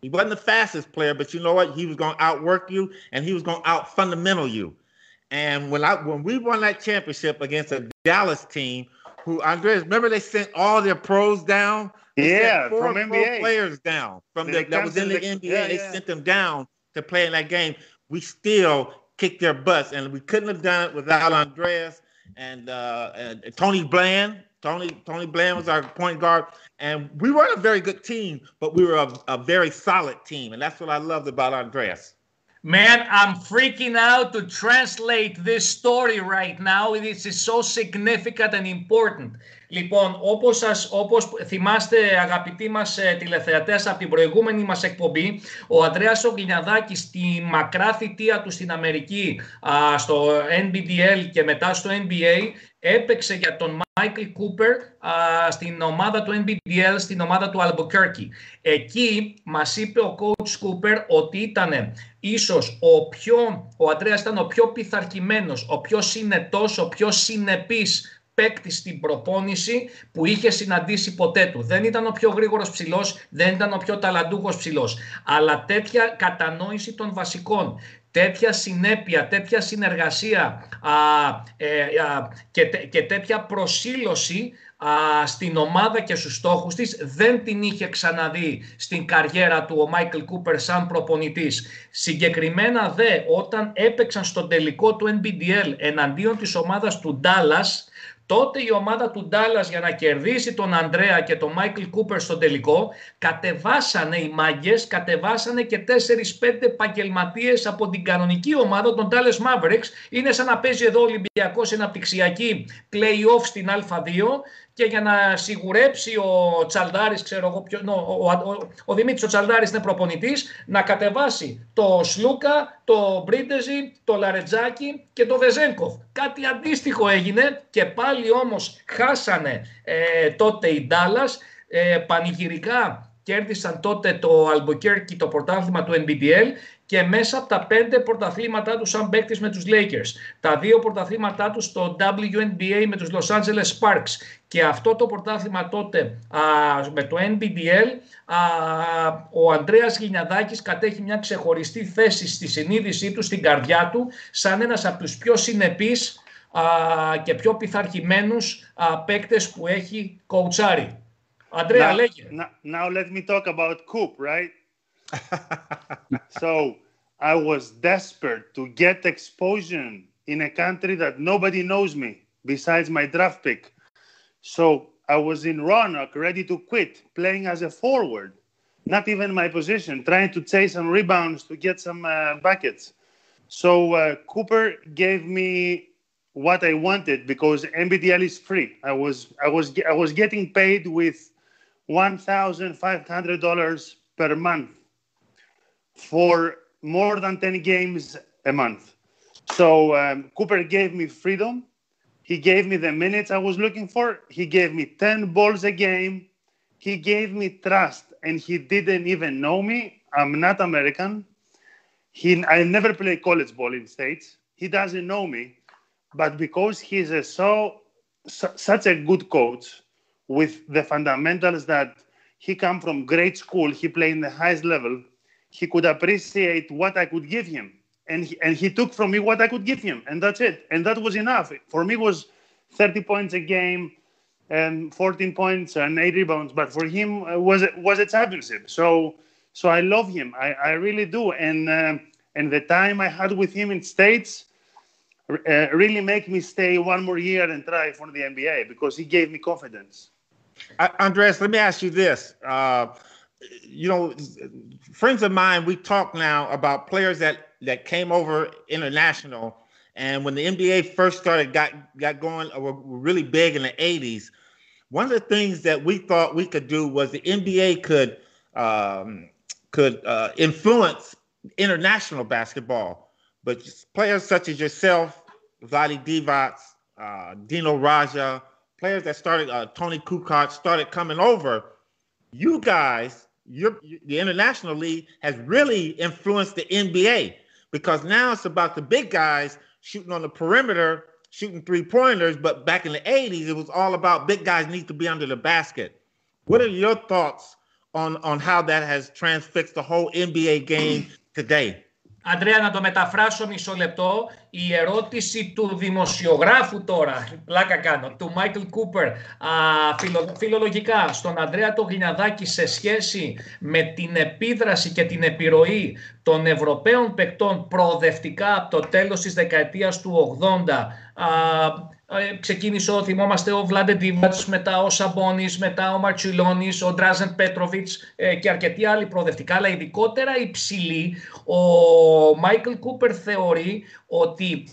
He wasn't the fastest player, but you know what? He was going to outwork you and he was going to out-fundamental you. And when we won that championship against a Dallas team, who, Andreas, remember they sent all their pros down? Yeah, from NBA. Players down that was in the NBA. They sent them down to play in that game. We still kicked their butts, and we couldn't have done it without Andreas and Tony Bland. Tony Bland was our point guard, and we weren't a very good team, but we were a very solid team, and that's what I loved about Andreas. Man, I'm freaking out to translate this story right now. This is so significant and important. Λοιπόν, όπως θυμάστε αγαπητοί μας τηλεθεατές από την προηγούμενη μας εκπομπή, ο Ανδρέας ο Γκλινιαδάκης στη μακρά θητεία του στην Αμερική, στο NBDL και μετά στο NBA, έπαιξε για τον Μάικλ Κούπερ στην ομάδα του NBDL, στην ομάδα του Albuquerque. Εκεί μας είπε ο coach Κούπερ ότι ήταν ίσως ο Ανδρέας ήταν ο πιο πειθαρχημένος, ο πιο συνετός, ο πιο συνεπής παίκτης στην προπόνηση που είχε συναντήσει ποτέ του. Δεν ήταν ο πιο γρήγορος ψηλός, δεν ήταν ο πιο ταλαντούχος ψηλός, αλλά τέτοια κατανόηση των βασικών, τέτοια συνέπεια, τέτοια συνεργασία και τέτοια προσήλωση στην ομάδα και στους στόχους της δεν την είχε ξαναδεί στην καριέρα του ο Μάικλ Κούπερ σαν προπονητής. Συγκεκριμένα δε όταν έπαιξαν στον τελικό του NBDL εναντίον της ομάδας του Dallas, τότε η ομάδα του Ντάλλας για να κερδίσει τον Ανδρέα και τον Μάικλ Κούπερ στον τελικό, κατεβάσανε οι μάγκες, κατεβάσανε και 4-5 επαγγελματίες από την κανονική ομάδα των Dallas Mavericks. Είναι σαν να παίζει εδώ ο Ολυμπιακός αναπτυξιακή play-off στην Α2 και για να σιγουρέψει ο Τσαλδάρης, ξέρω εγώ ο Δημήτρης ο Τσαλδάρης είναι προπονητής, να κατεβάσει το Σλούκα, το Μπρίντεζι, το Λαρετζάκι και το Βεζένκοφ. Κάτι αντίστοιχο έγινε και πάλι όμως χάσανε τότε οι Ντάλλας. Πανηγυρικά κέρδισαν τότε το Αλμποκέρκι το πρωτάθλημα του NBDL και μέσα από τα 5 πρωταθλήματά τους σαν παίκτης με τους Lakers, τα 2 πρωταθλήματά τους στο WNBA με τους Los Angeles Sparks και αυτό το πρωτάθλημα τότε με το NBDL, ο Ανδρέας Γινιαδάκης κατέχει μια ξεχωριστή θέση στη συνείδησή του, στην καρδιά του, σαν ένας από τους πιο συνεπείς και πιο πειθαρχημένους παίκτες που έχει κοουτσάρει. Andrea, now let me talk about Coop, right? So I was desperate to get exposure in a country that nobody knows me besides my draft pick. So I was in Roanoke, ready to quit, playing as a forward, not even my position, trying to chase some rebounds to get some buckets. So Cooper gave me what I wanted because NBDL is free. I was getting paid with $1,500 per month for more than 10 games a month. So Cooper gave me freedom. He gave me the minutes I was looking for. He gave me 10 balls a game. He gave me trust, and he didn't even know me. I'm not American. I never played college ball in the States. He doesn't know me. But because he's such a good coach, with the fundamentals that he come from great school, he played in the highest level, he could appreciate what I could give him. And he took from me what I could give him. And that's it. And that was enough. For me, it was 30 points a game and 14 points and 8 rebounds. But for him, it was a championship. So I love him. I really do. And the time I had with him in States really make me stay one more year and try for the NBA because he gave me confidence. Andres, let me ask you this. Friends of mine, we talk now about players that came over international, and when the NBA first got going, were really big in the 80s, one of the things that we thought we could do was the NBA could influence international basketball. But players such as yourself, Vlade Divac, Dino Raja, players that started, Tony Kukoc started coming over. You guys, the International League has really influenced the NBA because now it's about the big guys shooting on the perimeter, shooting three-pointers, but back in the 80s, it was all about big guys need to be under the basket. What are your thoughts on how that has transfixed the whole NBA game today? Αντρέα, να το μεταφράσω μισό λεπτό. Η ερώτηση του δημοσιογράφου τώρα, πλάκα κάνω, του Μάικλ Κούπερ, φιλολογικά στον Ανδρέα το Γρινιαδάκη σε σχέση με την επίδραση και την επιρροή των Ευρωπαίων παικτών προοδευτικά από το τέλος της δεκαετίας του 80, ξεκίνησε θυμόμαστε ο Βλάντε Ντίβατς, μετά ο Σαμπόνις, μετά ο Μαρτσιλόνης, ο Ντράζεν Πέτροβιτς και αρκετοί άλλοι προοδευτικά, αλλά ειδικότερα υψηλοί. Ο Μάικλ Κούπερ θεωρεί ότι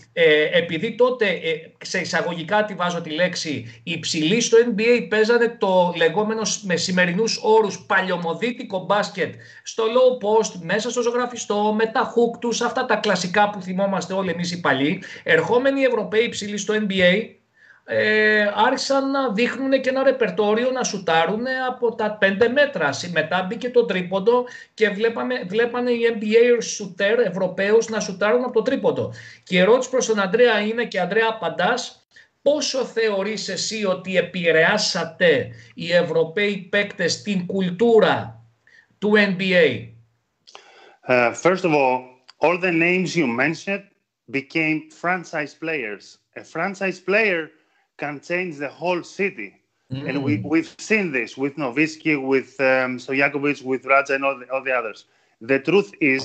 επειδή τότε σε εισαγωγικά τη βάζω τη λέξη υψηλοί στο NBA παίζανε το λεγόμενο με σημερινούς όρους παλιωμοδίτικο μπάσκετ στο low post, μέσα στο ζωγραφιστό, με τα hook τους, αυτά τα κλασικά που θυμόμαστε όλοι εμείς οι παλιοί. Ερχόμενοι οι Ευρωπαίοι υψηλοί στο NBA άρχισαν να δείχνουν και ένα ρεπερτόριο να σουτάρουν από τα 5 μέτρα. Μετά μπήκε το τρίποντο και βλέπανε οι NBA σουτέρ Ευρωπαίους να σουτάρουν από το τρίποντο. Και η ερώτηση προς τον Ανδρέα είναι, και Ανδρέα απαντάς, πόσο θεωρείς εσύ ότι επηρεάσατε οι Ευρωπαίοι παίκτες την κουλτούρα του NBA? First of all the names you mentioned became franchise players. A franchise player can change the whole city. And we've seen this with Nowitzki, with Stojakovic, with Raja and all the others. The truth is,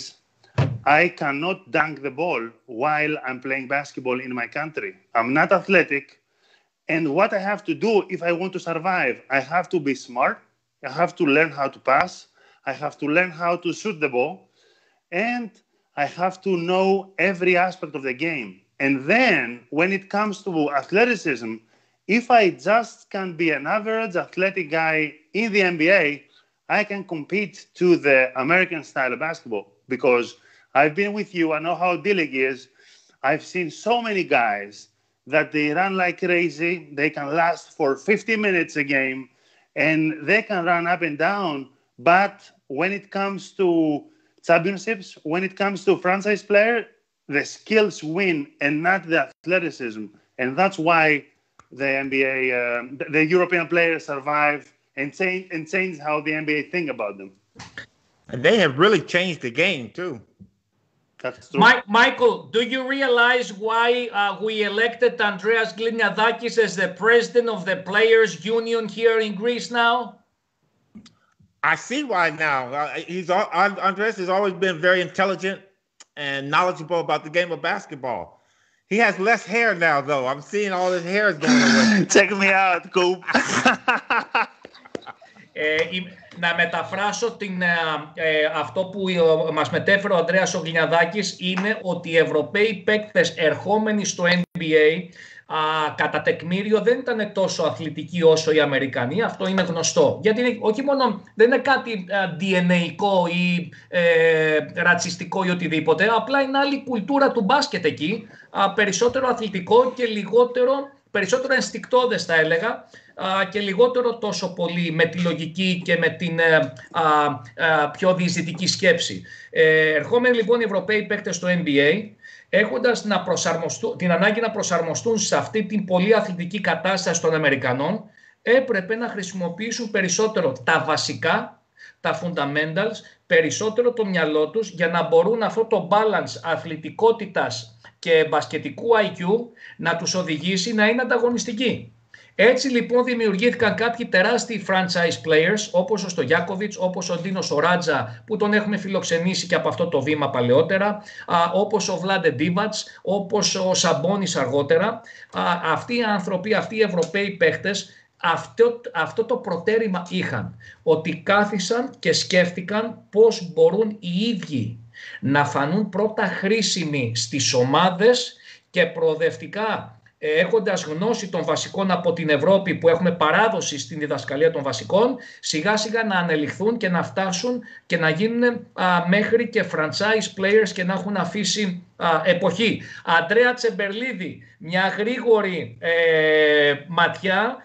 I cannot dunk the ball while I'm playing basketball in my country. I'm not athletic. And what I have to do if I want to survive, I have to be smart. I have to learn how to pass. I have to learn how to shoot the ball. And I have to know every aspect of the game. And then, when it comes to athleticism, if I just can be an average athletic guy in the NBA, I can compete to the American style of basketball because I've been with you. I know how D-League is. I've seen so many guys that they run like crazy. They can last for 50 minutes a game, and they can run up and down. But when it comes to championships, when it comes to franchise player, the skills win and not the athleticism. And that's why the NBA, the European players survive and change how the NBA think about them. And they have really changed the game too. That's true. Michael, do you realize why we elected Andreas Gliniadakis as the president of the Players Union here in Greece now? I see why now. Andreas has always been very intelligent and knowledgeable about the game of basketball. He has less hair now, though. I'm seeing all his hair is going away. Check me out, Coop. Να μεταφράσω αυτό που μας μετέφερε ο Ανδρέας ο Γλινιαδάκης είναι ότι οι Ευρωπαίοι παίκτες ερχόμενοι στο NBA κατά τεκμήριο δεν ήταν τόσο αθλητικοί όσο οι Αμερικανοί. Αυτό είναι γνωστό. Γιατί όχι μόνο δεν είναι κάτι DNA-κο ή ρατσιστικό ή οτιδήποτε, απλά είναι άλλη κουλτούρα του μπάσκετ εκεί, περισσότερο αθλητικό και περισσότερο ενστικτώδες θα έλεγα, και λιγότερο τόσο πολύ με τη λογική και με την πιο διεισδυτική σκέψη. Ερχόμενοι λοιπόν οι Ευρωπαίοι παίκτες στο NBA, έχοντας την ανάγκη να προσαρμοστούν σε αυτή την πολύ αθλητική κατάσταση των Αμερικανών, έπρεπε να χρησιμοποιήσουν περισσότερο τα βασικά, τα fundamentals, περισσότερο το μυαλό τους για να μπορούν αυτό το balance αθλητικότητας και μπασκετικού IQ να τους οδηγήσει να είναι ανταγωνιστικοί. Έτσι λοιπόν δημιουργήθηκαν κάποιοι τεράστιοι franchise players όπως ο Στογιάκοβιτς, όπως ο Ντίνος ο Ράτζα που τον έχουμε φιλοξενήσει και από αυτό το βήμα παλαιότερα, όπως ο Βλάντε Ντίβατς, όπως ο Σαμπόνις αργότερα. Αυτοί οι άνθρωποι, αυτοί οι Ευρωπαίοι παίχτες αυτό το προτέρημα είχαν, ότι κάθισαν και σκέφτηκαν πώς μπορούν οι ίδιοι να φανούν πρώτα χρήσιμοι στις ομάδες και προοδευτικά, έχοντας γνώση των βασικών από την Ευρώπη που έχουμε παράδοση στην διδασκαλία των βασικών, σιγά σιγά να ανελιχθούν και να φτάσουν και να γίνουν μέχρι και franchise players και να έχουν αφήσει εποχή. Αντρέα Τσεμπερλίδη, μια γρήγορη ματιά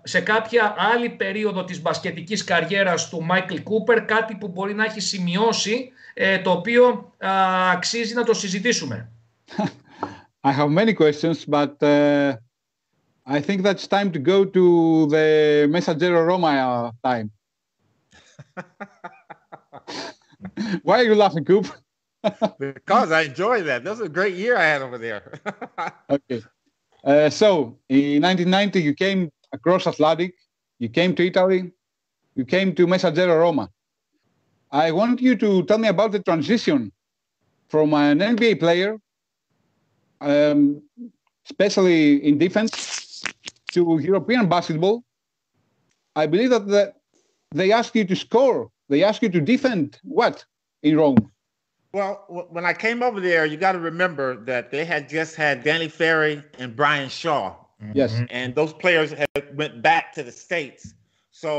σε κάποια άλλη περίοδο της μπασκετικής καριέρας του Μάικλ Κούπερ, κάτι που μπορεί να έχει σημειώσει, το οποίο αξίζει να το συζητήσουμε. I have many questions, but I think that's time to go to the Messaggero Roma time. Why are you laughing, Coop? Because I enjoy that. That was a great year I had over there. Okay. So, in 1990, you came across Atlantic, you came to Italy, you came to Messaggero Roma. I want you to tell me about the transition from an NBA player, especially in defense, to European basketball. I believe that they ask you to score. They ask you to defend what in Rome? Well, when I came over there, you got to remember that they had just had Danny Ferry and Brian Shaw. Yes. And those players went back to the States. So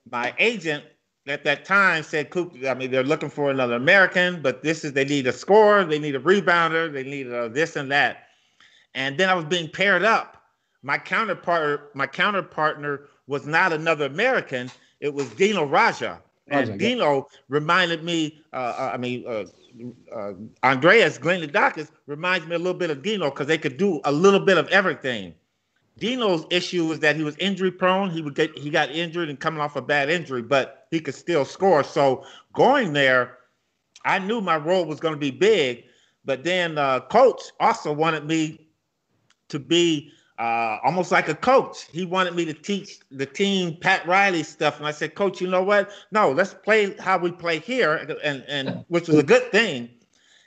my agent at that time said, Coop, I mean, they're looking for another American, but they need a scorer, they need a rebounder, they need this and that. And then I was being paired up. My counterpartner was not another American. It was Dino Raja. And Dino reminded me, Andreas Gliniadakis reminds me a little bit of Dino because they could do a little bit of everything. Dino's issue was that he was injury prone. He got injured and coming off a bad injury, but he could still score. So going there, I knew my role was going to be big, but then coach also wanted me to be almost like a coach. He wanted me to teach the team Pat Riley stuff. And I said, Coach, you know what? No, let's play how we play here, and which was a good thing.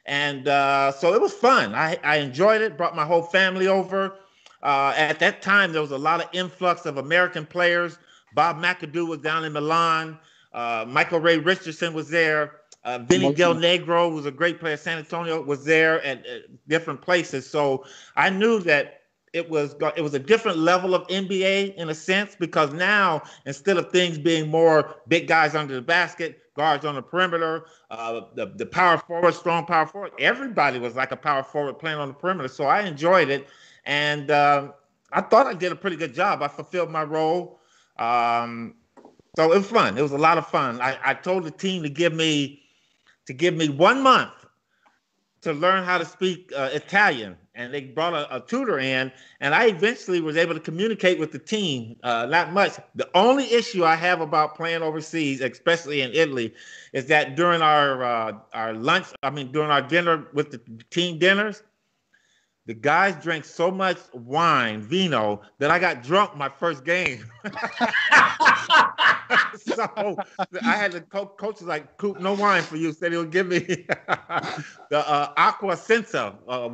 And so it was fun. I enjoyed it, brought my whole family over. At that time, there was a lot of influx of American players. Bob McAdoo was down in Milan. Michael Ray Richardson was there. Vinny Del Negro was a great player. San Antonio was there at different places. So I knew that it was a different level of NBA in a sense, because now instead of things being more big guys under the basket, guards on the perimeter, the power forward, strong power forward, everybody was like a power forward playing on the perimeter. So I enjoyed it, and I thought I did a pretty good job. I fulfilled my role. So it was fun. It was a lot of fun. I told the team to give me 1 month to learn how to speak Italian, and they brought a tutor in, and I eventually was able to communicate with the team. Not much. The only issue I have about playing overseas, especially in Italy, is that during our during our dinner with the team dinners, the guys drank so much wine, vino, that I got drunk my first game. So I had the coach was like, "Coop, no wine for you." Said he'll give me the aqua senza,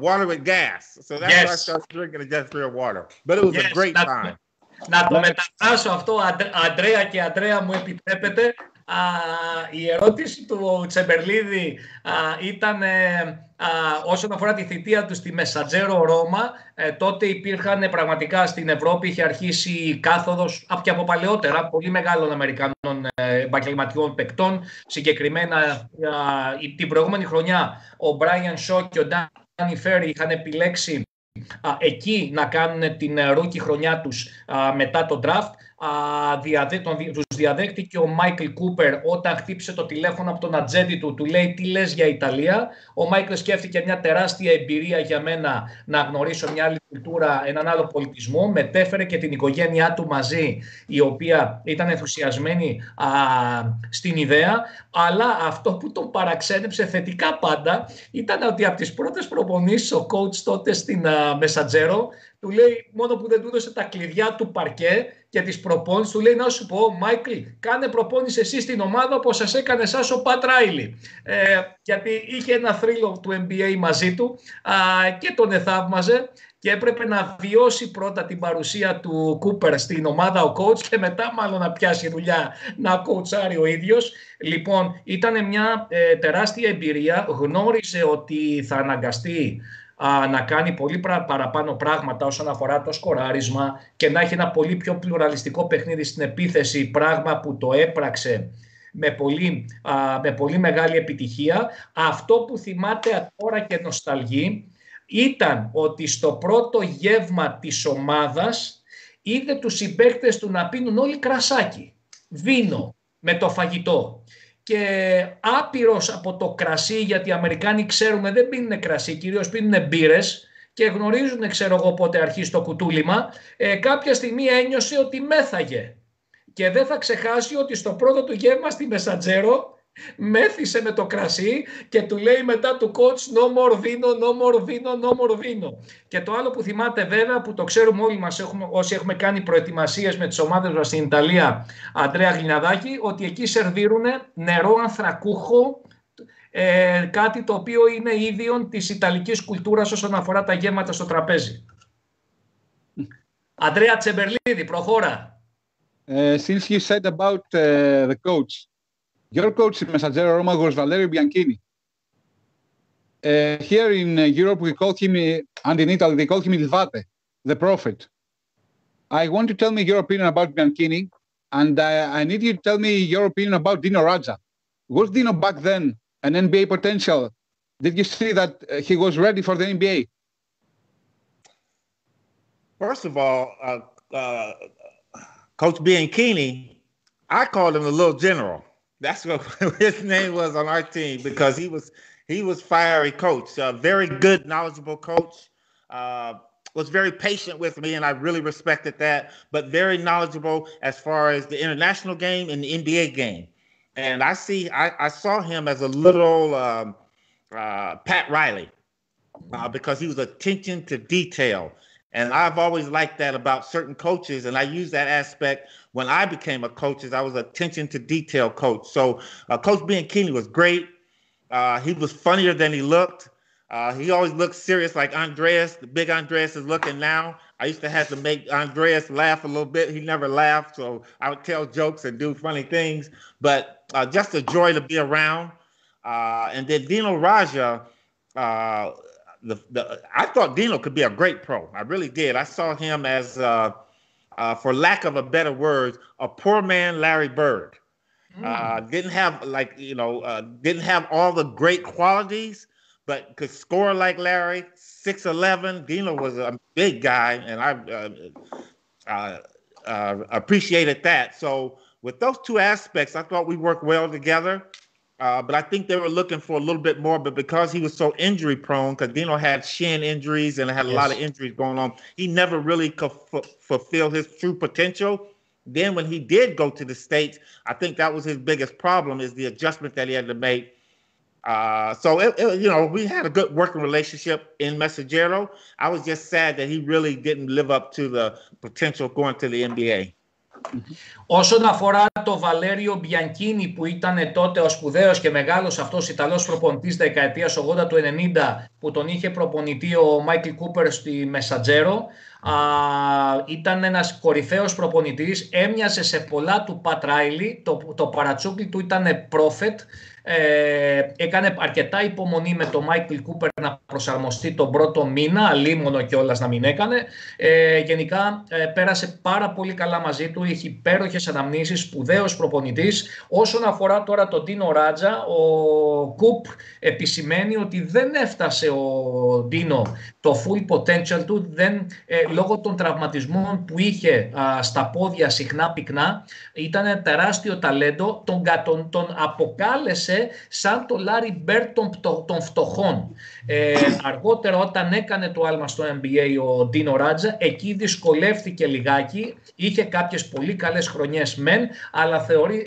water with gas. So that's why I started drinking just real water. But it was a great time. Να το μεταφράσω αυτό, Αντρέα και Αντρέα, μου επιτρέπετε. Η ερώτηση του Τσεμπερλίδη ήταν όσον αφορά τη θητεία του στη Μεσαντζέρο Ρώμα. Τότε υπήρχαν πραγματικά στην Ευρώπη, είχε αρχίσει η κάθοδος και από παλαιότερα πολύ μεγάλων Αμερικανών επαγγελματιών παικτών. Συγκεκριμένα την προηγούμενη χρονιά ο Μπράιαν Σο και ο Ντάνι Φέρι είχαν επιλέξει εκεί να κάνουν την ρούκι χρονιά τους μετά το draft. Τους διαδέχτηκε ο Μάικλ Κούπερ όταν χτύπησε το τηλέφωνο από τον ατζέντη του. Του λέει, τι λες για Ιταλία? Ο Μάικλ σκέφτηκε μια τεράστια εμπειρία για μένα να γνωρίσω μια άλλη κουλτούρα, έναν άλλο πολιτισμό. Μετέφερε και την οικογένειά του μαζί, η οποία ήταν ενθουσιασμένη στην ιδέα. Αλλά αυτό που τον παραξένεψε θετικά πάντα ήταν ότι από τις πρώτες προπονήσεις ο coach τότε στην Μεσαντζέρο του λέει, μόνο που δεν του έδωσε τα κλειδιά του παρκέ και τις προπόνησης, του λέει, να σου πω, Μάικλ, κάνε προπόνηση εσύ στην ομάδα όπως σας έκανε εσάς ο Πατ Ράιλι. Γιατί είχε ένα θρύλο του NBA μαζί του και τον εθαύμαζε και έπρεπε να βιώσει πρώτα την παρουσία του Κούπερ στην ομάδα ο coach και μετά μάλλον να πιάσει δουλειά να κοουτσάρει ο ίδιος. Λοιπόν, ήταν μια τεράστια εμπειρία, γνώριζε ότι θα αναγκαστεί να κάνει πολύ παραπάνω πράγματα όσον αφορά το σκοράρισμα και να έχει ένα πολύ πιο πλουραλιστικό παιχνίδι στην επίθεση, πράγμα που το έπραξε με πολύ μεγάλη επιτυχία. Αυτό που θυμάται τώρα και νοσταλγεί ήταν ότι στο πρώτο γεύμα της ομάδας είδε τους συμπαίκτες του να πίνουν όλοι κρασάκι, βίνο με το φαγητό. Και άπειρος από το κρασί, γιατί οι Αμερικάνοι ξέρουμε δεν πίνουν κρασί, κυρίως πίνουν μπύρες και γνωρίζουν, ξέρω εγώ, πότε αρχίζει το κουτούλημα. Κάποια στιγμή ένιωσε ότι μέθαγε και δεν θα ξεχάσει ότι στο πρώτο του γεύμα στη Μεσαντζέρο μέθησε με το κρασί και του λέει μετά του coach no more vino, no more vino, no more vino. Και το άλλο που θυμάται βέβαια, που το ξέρουμε όλοι μας όσοι έχουμε κάνει προετοιμασίες με τις ομάδες μας στην Ιταλία, Αντρέα Γλιναδάκη, ότι εκεί σερβίρουν νερό ανθρακούχο, κάτι το οποίο είναι ίδιον της Ιταλικής κουλτούρας όσον αφορά τα γεύματα στο τραπέζι. Αντρέα Τσεμπερλίδη, προχώρα. Since you said about the coach, your coach in Messaggero Roma was Valerio Bianchini. Here in Europe, we call him, and in Italy, they call him Il Vate, the prophet. I want to tell me your opinion about Bianchini, and I need you to tell me your opinion about Dino Radja. Was Dino back then an NBA potential? Did you see that he was ready for the NBA? First of all, Coach Bianchini, I called him the little general. That's what his name was on our team, because he was fiery coach, very good, knowledgeable coach, was very patient with me, and I really respected that, but very knowledgeable as far as the international game and the NBA game. And I saw him as a little Pat Riley, because he was attention to detail. And I've always liked that about certain coaches, and I use that aspect when I became a coach, as I was attention to detail coach. So Coach Bianchini was great. He was funnier than he looked. He always looked serious, like Andreas. The big Andreas is looking now. I used to have to make Andreas laugh a little bit. He never laughed, so I would tell jokes and do funny things. But just a joy to be around. And then Dino Radja, I thought Dino could be a great pro. I really did. I saw him as, for lack of a better word, a poor man Larry Bird. Didn't have didn't have all the great qualities, but could score like Larry. 6'11". Dino was a big guy, and I appreciated that. So with those two aspects, I thought we worked well together. But I think they were looking for a little bit more. But because he was so injury prone, because Dino had shin injuries and had a lot of injuries going on, he never really could fulfill his true potential. Then when he did go to the States, I think that was his biggest problem, is the adjustment that he had to make. So we had a good working relationship in Messaggero. I was just sad that he really didn't live up to the potential going to the NBA. Όσον αφορά το Βαλέριο Μπιανκίνι, που ήταν τότε ο σπουδαίος και μεγάλος αυτός Ιταλός προπονητής δεκαετίας 80 του 90, που τον είχε προπονητή ο Μάικλ Κούπερ στη Μεσατζέρο, ήταν ένας κορυφαίος προπονητής, έμοιαζε σε πολλά του Πατ Ράιλι, το παρατσούκλι του ήταν prophet. Έκανε αρκετά υπομονή με τον Μάικλ Κούπερ να προσαρμοστεί τον πρώτο μήνα, αλίμονο κιόλας να μην έκανε. Γενικά πέρασε πάρα πολύ καλά μαζί του, είχε υπέροχες αναμνήσεις, σπουδαίος προπονητής. Όσον αφορά τώρα τον Ντίνο Ράτζα, ο Κουπ επισημαίνει ότι δεν έφτασε ο Ντίνο το full potential του, λόγω των τραυματισμών που είχε στα πόδια συχνά πυκνά. Ήταν τεράστιο ταλέντο, τον αποκάλεσε σαν το Larry Bird των φτωχών. Αργότερα, όταν έκανε το άλμα στο NBA ο Ντίνο Ράτζα, εκεί δυσκολεύτηκε λιγάκι, είχε κάποιες πολύ καλές χρονιές μεν, αλλά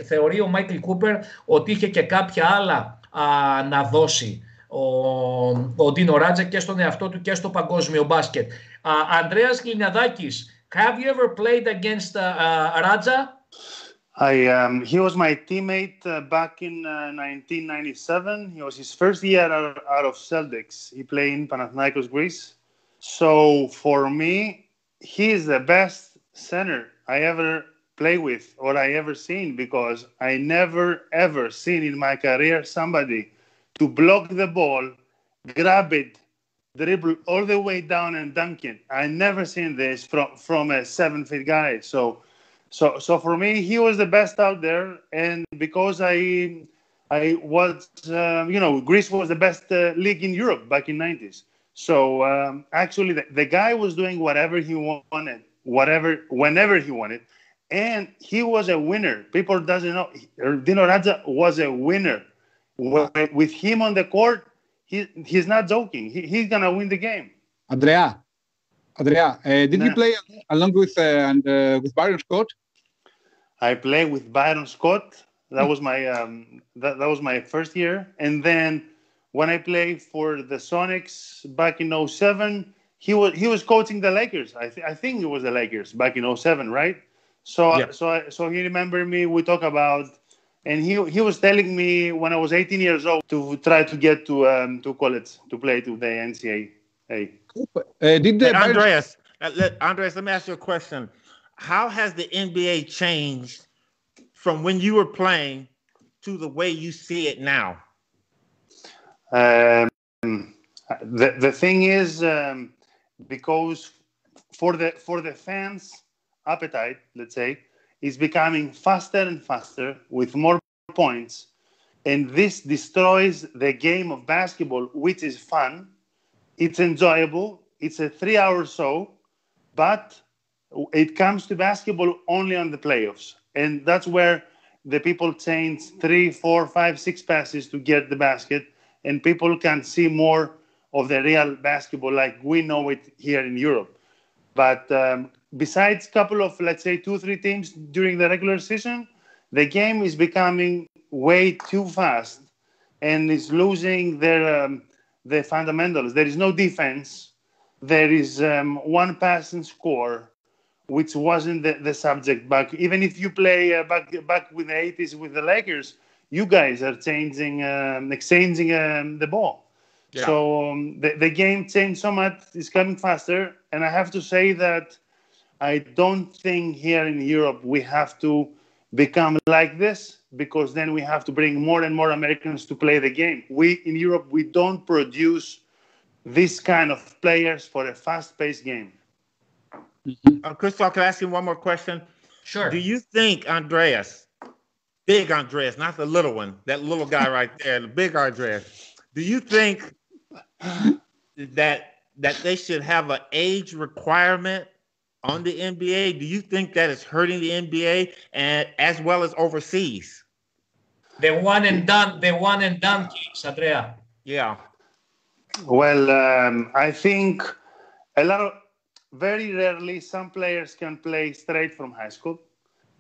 θεωρεί ο Μάικλ Κούπερ ότι είχε και κάποια άλλα να δώσει ο Ντίνο Ράτζα και στον εαυτό του και στο παγκόσμιο μπάσκετ. Ανδρέας Γλινιαδάκης, have you ever played against Ράτζα? He was my teammate back in 1997. He was his first year out of Celtics. He played in Panathinaikos, Greece. So for me, he is the best center I ever play with or I ever seen, because I never ever seen in my career somebody to block the ball, grab it, dribble all the way down and dunk it. I never seen this from a 7-foot guy. So for me, he was the best out there, and because I was, Greece was the best league in Europe back in '90s. So actually, the guy was doing whatever he wanted, whenever he wanted, and he was a winner. People doesn't know Dino Radza was a winner. With him on the court, he's not joking. He's gonna win the game. Andrea, did you play along with Byron Scott? I played with Byron Scott. That was my that was my first year, and then when I played for the Sonics back in '07, he was coaching the Lakers. I think it was the Lakers back in '07, right? So he remembered me. We talk about, and he was telling me when I was 18 years old to try to get to college to play to the NCAA. Andreas, let me ask you a question. How has the NBA changed from when you were playing to the way you see it now? The thing is, because for the fans' appetite, let's say, is becoming faster and faster with more points, and this destroys the game of basketball, which is fun. It's enjoyable. It's a 3-hour show, but it comes to basketball only on the playoffs. And that's where the people change 3, 4, 5, 6 passes to get the basket. And people can see more of the real basketball like we know it here in Europe. But besides a couple of, let's say, 2-3 teams during the regular season, the game is becoming way too fast and is losing the fundamentals. There is no defense. There is one pass and score, which wasn't the subject back. Even if you play back with the 80s with the Lakers, you guys are exchanging the ball. Yeah. So the game changed so much. It's coming faster. And I have to say that I don't think here in Europe we have to become like this, because then we have to bring more and more Americans to play the game. We in Europe, we don't produce this kind of players for a fast-paced game. Christoph, can I ask you one more question? Sure. Do you think Andreas, big Andreas, not the little one, that little guy right there, the big Andreas, do you think that they should have an age requirement on the NBA? Do you think that is hurting the NBA and as well as overseas? The one and done case, Andrea. Yeah. Well, I think very rarely some players can play straight from high school.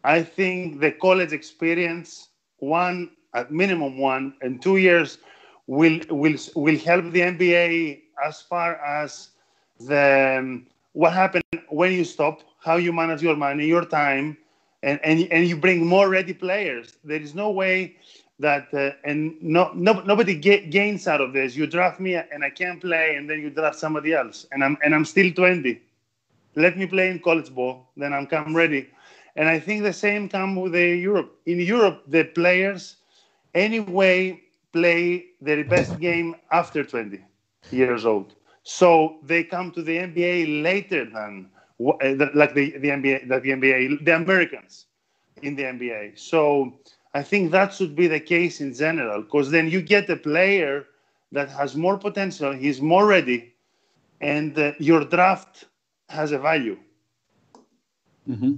I think the college experience, at minimum 1 and 2 years, will help the NBA as far as what happened when you stop, how you manage your money, your time, and you bring more ready players. There is no way that nobody gains out of this. You draft me and I can't play, and then you draft somebody else, and I'm still 20. Let me play in college ball, then I'm come ready. And I think the same come with Europe. In Europe, the players anyway play their best game after 20 years old. So they come to the NBA later than the Americans in the NBA. So I think that should be the case in general, because then you get a player that has more potential, he's more ready, and your draft has a value. Mm-hmm.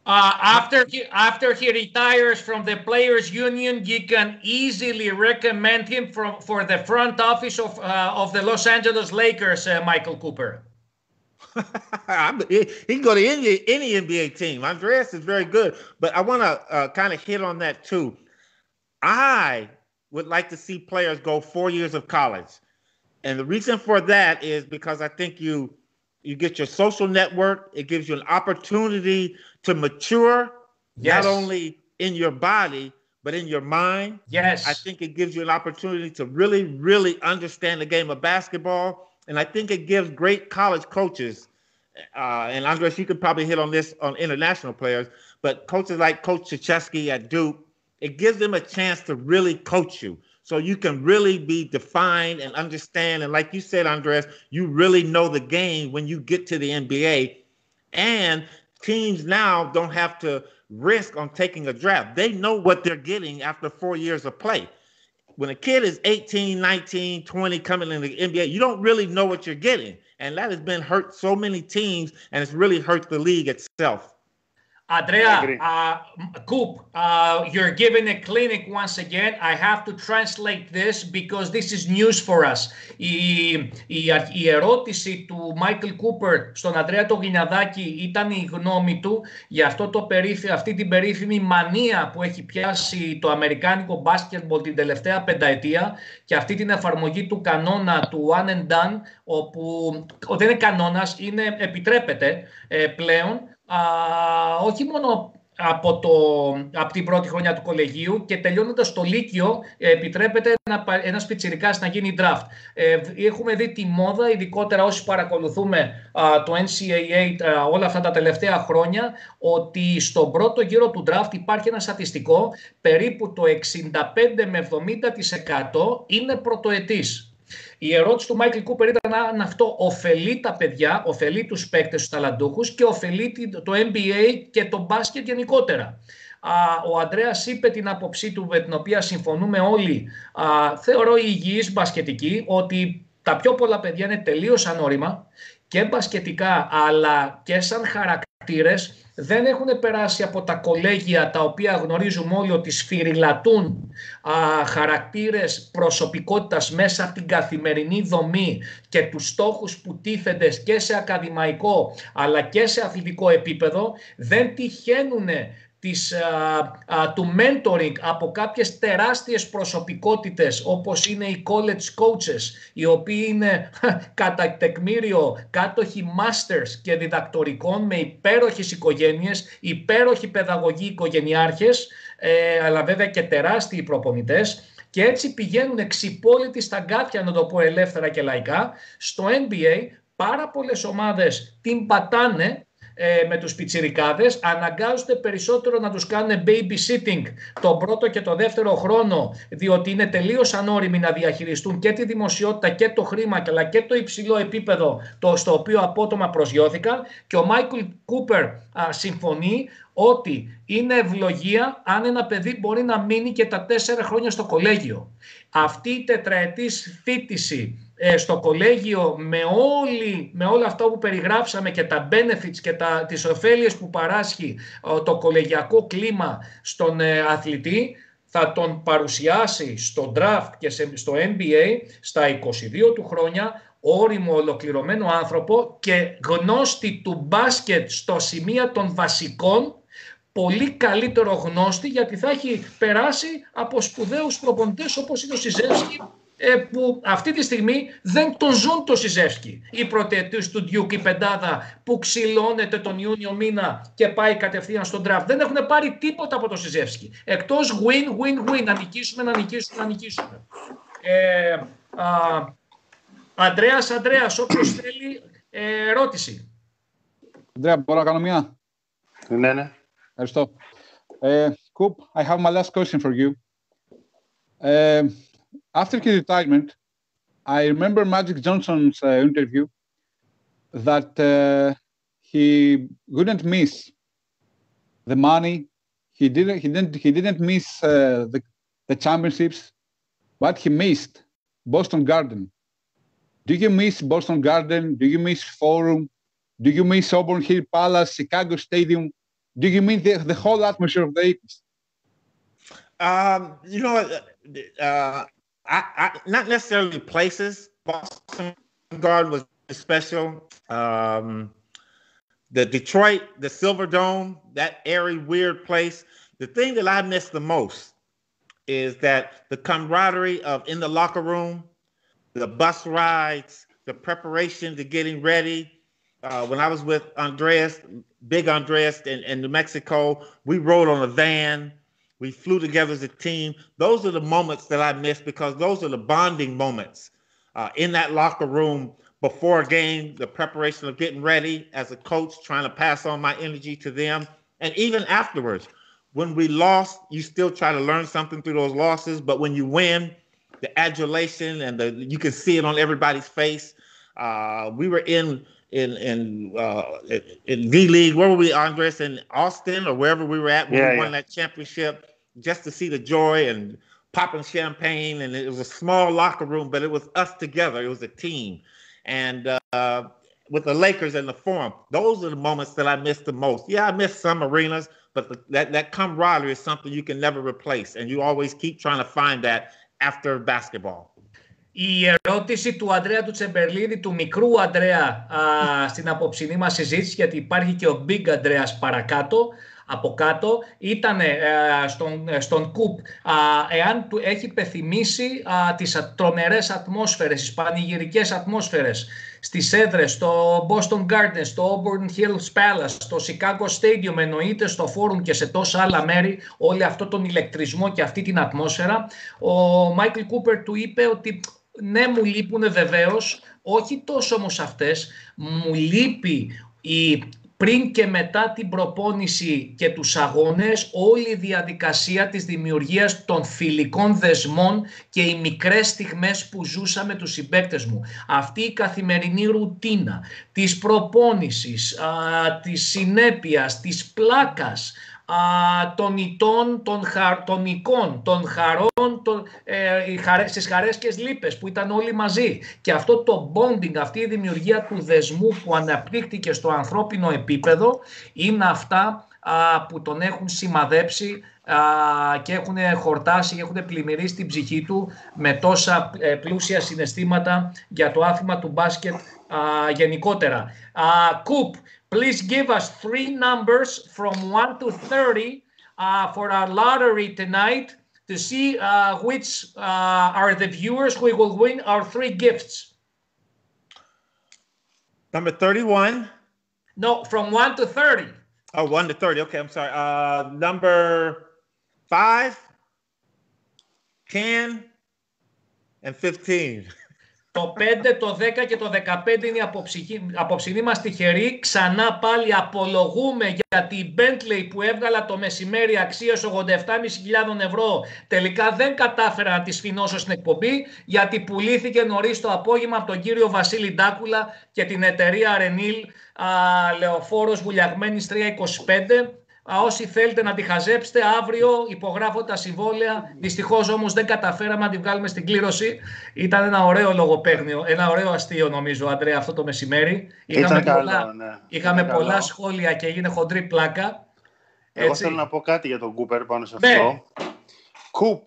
After he retires from the Players Union, you can easily recommend him for the front office of the Los Angeles Lakers, Michael Cooper. He can go to any NBA team. Andreas is very good, but I want to kind of hit on that too. I would like to see players go 4 years of college, and the reason for that is because I think you get your social network. It gives you an opportunity to mature, yes, not only in your body, but in your mind. Yes. I think it gives you an opportunity to really, really understand the game of basketball. And I think it gives great college coaches, and Andres, you could probably hit on this on international players, but coaches like Coach Krzyzewski at Duke, it gives them a chance to really coach you. So you can really be defined and understand. And like you said, Andres, you really know the game when you get to the NBA. And teams now don't have to risk on taking a draft. They know what they're getting after 4 years of play. When a kid is 18, 19, 20 coming in the NBA, you don't really know what you're getting. And that has been hurt so many teams, and it's really hurt the league itself. Andrea, Coop, you're giving a clinic once again. I have to translate this because this is news for us. Η ερώτηση του Michael Cooper στον Ανδρέα το Γινιαδάκη ήταν η γνώμη του για αυτή την περίφημη μανία που έχει πιάσει το αμερικάνικο basketball την τελευταία πενταετία και αυτή την εφαρμογή του κανόνα του one and done, όπου δεν είναι κανόνας, επιτρέπεται πλέον. Όχι μόνο από την πρώτη χρονιά του κολεγίου και τελειώνοντας το Λύκειο επιτρέπεται ένας πιτσιρικάς να γίνει draft. Έχουμε δει τη μόδα, ειδικότερα όσοι παρακολουθούμε το NCAA όλα αυτά τα τελευταία χρόνια, ότι στον πρώτο γύρο του draft υπάρχει ένα στατιστικό, περίπου το 65 με 70% είναι πρωτοετής. Η ερώτηση του Michael Cooper ήταν αν αυτό ωφελεί τα παιδιά, ωφελεί τους παίκτες, τους ταλαντούχους και ωφελεί το NBA και το μπάσκετ γενικότερα. Ο Ανδρέας είπε την άποψή του με την οποία συμφωνούμε όλοι, θεωρώ υγιής μπασκετική, ότι τα πιο πολλά παιδιά είναι τελείως ανώριμα και μπασκετικά αλλά και σαν χαρακτήρες. Δεν έχουν περάσει από τα κολέγια τα οποία γνωρίζουμε όλοι ότι σφυριλατούν χαρακτήρες προσωπικότητας μέσα από την καθημερινή δομή και τους στόχους που τίθενται και σε ακαδημαϊκό αλλά και σε αθλητικό επίπεδο. Δεν τυχαίνουν του mentoring από κάποιες τεράστιες προσωπικότητες όπως είναι οι college coaches, οι οποίοι είναι κατά τεκμήριο κάτοχοι masters και διδακτορικών με υπέροχες οικογένειες, υπέροχοι παιδαγωγοί οικογενειάρχες, αλλά βέβαια και τεράστιοι προπονητές, και έτσι πηγαίνουν εξυπόλυτοι στα γκάθια, να το πω ελεύθερα και λαϊκά, στο NBA. Πάρα πολλές ομάδες την πατάνε με τους πιτσιρικάδες, αναγκάζονται περισσότερο να τους κάνουν babysitting τον πρώτο και το δεύτερο χρόνο, διότι είναι τελείως ανώριμοι να διαχειριστούν και τη δημοσιότητα και το χρήμα, αλλά και το υψηλό επίπεδο στο οποίο απότομα προσγειώθηκαν. Και ο Μάικλ Κούπερ συμφωνεί ότι είναι ευλογία αν ένα παιδί μπορεί να μείνει και τα 4 χρόνια στο κολέγιο. Αυτή η τετραετής φοιτηση στο κολέγιο με όλα αυτά που περιγράψαμε και τα benefits και τις ωφέλειες που παράσχει το κολεγιακό κλίμα στον αθλητή, θα τον παρουσιάσει στο draft και στο NBA στα 22 του χρόνια όριμο ολοκληρωμένο άνθρωπο και γνώστη του μπάσκετ στο σημείο των βασικών, πολύ καλύτερο γνώστη, γιατί θα έχει περάσει από σπουδαίους προπονητές όπως είναι ο Σιζεύσκι, που αυτή τη στιγμή δεν τον ζουν το Σιζεύσκι. Η πρωτοετής του Duke, η πεντάδα που ξυλώνεται τον Ιούνιο μήνα και πάει κατευθείαν στον draft. Δεν έχουν πάρει τίποτα από το Σιζεύσκι. Εκτός win. Να νικήσουμε. Ανδρέας, όποιος θέλει ερώτηση. Ανδρέα, μπορώ να κάνω μία? Ναι. Ευχαριστώ. Coop, I have my last question for you. After his retirement, I remember Magic Johnson's interview that he wouldn't miss the money. He didn't miss the championships, but he missed Boston Garden. Do you miss Boston Garden? Do you miss Forum? Do you miss Auburn Hill Palace, Chicago Stadium? Do you mean the whole atmosphere of the 80s? Not necessarily places. Boston Garden was special. The Detroit, the Silver Dome, that airy, weird place. The thing that I miss the most is that the camaraderie of in the locker room, the bus rides, the preparation to getting ready. When I was with Big Andreas in New Mexico, we rode on a van. We flew together as a team. Those are the moments that I miss because those are the bonding moments in that locker room before a game, the preparation of getting ready as a coach, trying to pass on my energy to them. And even afterwards, when we lost, you still try to learn something through those losses. But when you win, the adulation and you can see it on everybody's face. We were in D-League. Where were we, Andres? In Austin or wherever we were at when we won that championship, just to see the joy and popping champagne. And it was a small locker room, but it was us together. It was a team. And with the Lakers and the Forum, those are the moments that I miss the most. Yeah, I miss some arenas, but that camaraderie is something you can never replace. And you always keep trying to find that after basketball. Η ερώτηση του Ανδρέα του Τσεμπερλίδη, του μικρού Ανδρέα, στην απόψινή μας συζήτηση, γιατί υπάρχει και ο Big Ανδρέας παρακάτω, από κάτω, ήταν στον Κουπ, εάν του έχει πεθυμίσει τις τρομερές ατμόσφαιρες, τις πανηγυρικές ατμόσφαιρες στις έδρες, στο Boston Garden, στο Auburn Hills Palace, στο Chicago Stadium, εννοείται στο Forum και σε τόσα άλλα μέρη, όλο αυτό τον ηλεκτρισμό και αυτή την ατμόσφαιρα. Ο Μάικλ Κούπερ του είπε ότι ναι, μου λείπουν βεβαίως, όχι τόσο όμως αυτές, μου λείπει πριν και μετά την προπόνηση και τους αγώνες, όλη η διαδικασία της δημιουργίας των φιλικών δεσμών και οι μικρές στιγμές που ζούσαμε τους συμπαίκτες μου. Αυτή η καθημερινή ρουτίνα της προπόνησης, της συνέπειας, της πλάκας, των ητών, των εικών, των χαρών, στις χαρές και λύπες που ήταν όλοι μαζί. Και αυτό το bonding, αυτή η δημιουργία του δεσμού που αναπτύχθηκε στο ανθρώπινο επίπεδο, είναι αυτά που τον έχουν σημαδέψει και έχουν χορτάσει και έχουν πλημμυρίσει την ψυχή του με τόσα πλούσια συναισθήματα για το άθλημα του μπάσκετ γενικότερα. Κουπ, please give us 3 numbers from 1 to 30 for our lottery tonight to see which are the viewers who will win our 3 gifts. Number 31. No, from 1 to 30. Oh, 1 to 30. Okay, I'm sorry. Number 5, 10, and 15. Το 5, το 10 και το 15 είναι η απόψινή μας τυχερή. Ξανά πάλι απολογούμε για την Bentley που έβγαλα το μεσημέρι αξίας 87.500 ευρώ. Τελικά δεν κατάφερα να τη σφινώσω στην εκπομπή γιατί πουλήθηκε νωρίς το απόγευμα από τον κύριο Βασίλη Ντάκουλα και την εταιρεία Ρενίλ Λεωφόρος Βουλιαγμένης 325. Όσοι θέλετε να τη χαζέψετε, αύριο υπογράφω τα συμβόλαια. Δυστυχώς όμως δεν καταφέραμε να τη βγάλουμε στην κλήρωση. Ήταν ένα ωραίο λογοπαίγνιο, ένα ωραίο αστείο νομίζω, Αντρέα, αυτό το μεσημέρι. Είχαμε πολλά σχόλια και έγινε χοντρή πλάκα. Εγώ θέλω να πω κάτι για τον Κούπερ πάνω σε αυτό. Coop,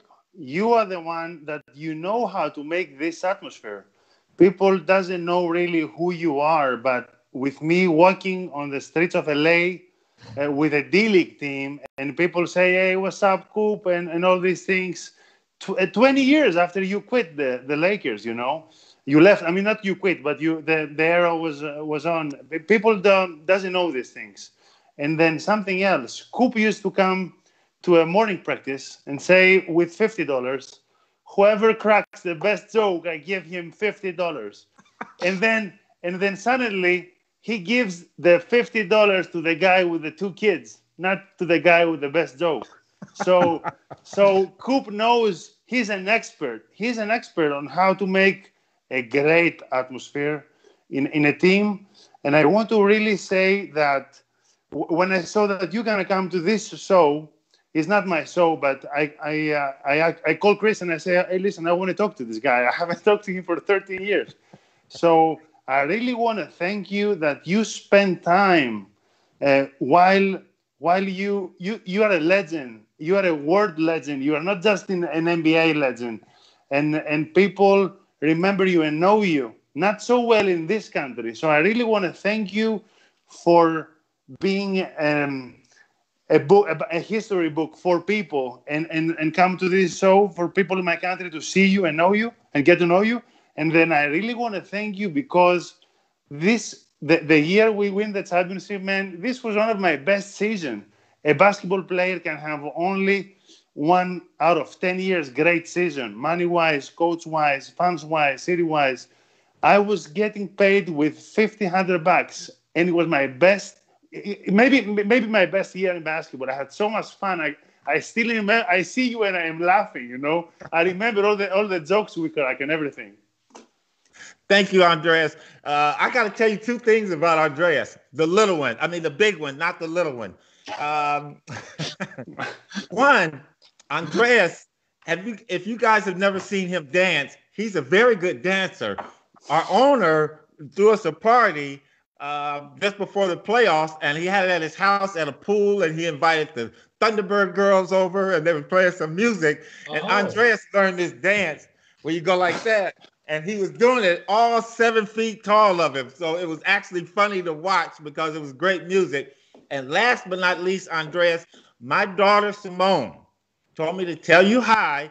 you are the one that you know how to make this atmosphere. People doesn't know really who you are, but with me walking on the streets of LA, with a D-League team, and people say, hey, what's up, Coop, and all these things. 20 years after you quit the Lakers, you know. You left, I mean, not you quit, but the era was on. People doesn't know these things. And then something else. Coop used to come to a morning practice and say, with $50, whoever cracks the best joke, I give him $50. and then suddenly, he gives the $50 to the guy with the 2 kids, not to the guy with the best joke. So Coop knows he's an expert. He's an expert on how to make a great atmosphere in a team. And I want to really say that when I saw that you're going to come to this show, it's not my show, but I call Chris and I say, hey, listen, I want to talk to this guy. I haven't talked to him for 13 years. So I really want to thank you that you spend time while you are a legend. You are a world legend. You are not just an NBA legend. And people remember you and know you, not so well in this country. So I really want to thank you for being a history book for people and come to this show for people in my country to see you and know you and get to know you. And then I really want to thank you because the year we win the championship, man, this was one of my best seasons. A basketball player can have only 1 out of 10 years great season, money-wise, coach-wise, fans-wise, city-wise. I was getting paid with $1,500, and it was my best, maybe my best year in basketball. I had so much fun. I still remember. I see you and I am laughing. You know, I remember all the jokes we crack and everything. Thank you, Andreas. I got to tell you 2 things about Andreas. The little one. I mean, the big one, not the little one. One, Andreas, if you guys have never seen him dance, he's a very good dancer. Our owner threw us a party just before the playoffs, and he had it at his house at a pool, and he invited the Thunderbird girls over, and they were playing some music. And Andreas learned this dance where you go like that. And he was doing it all 7 feet tall of him. So it was actually funny to watch because it was great music. And last but not least, Andreas, my daughter Simone told me to tell you hi.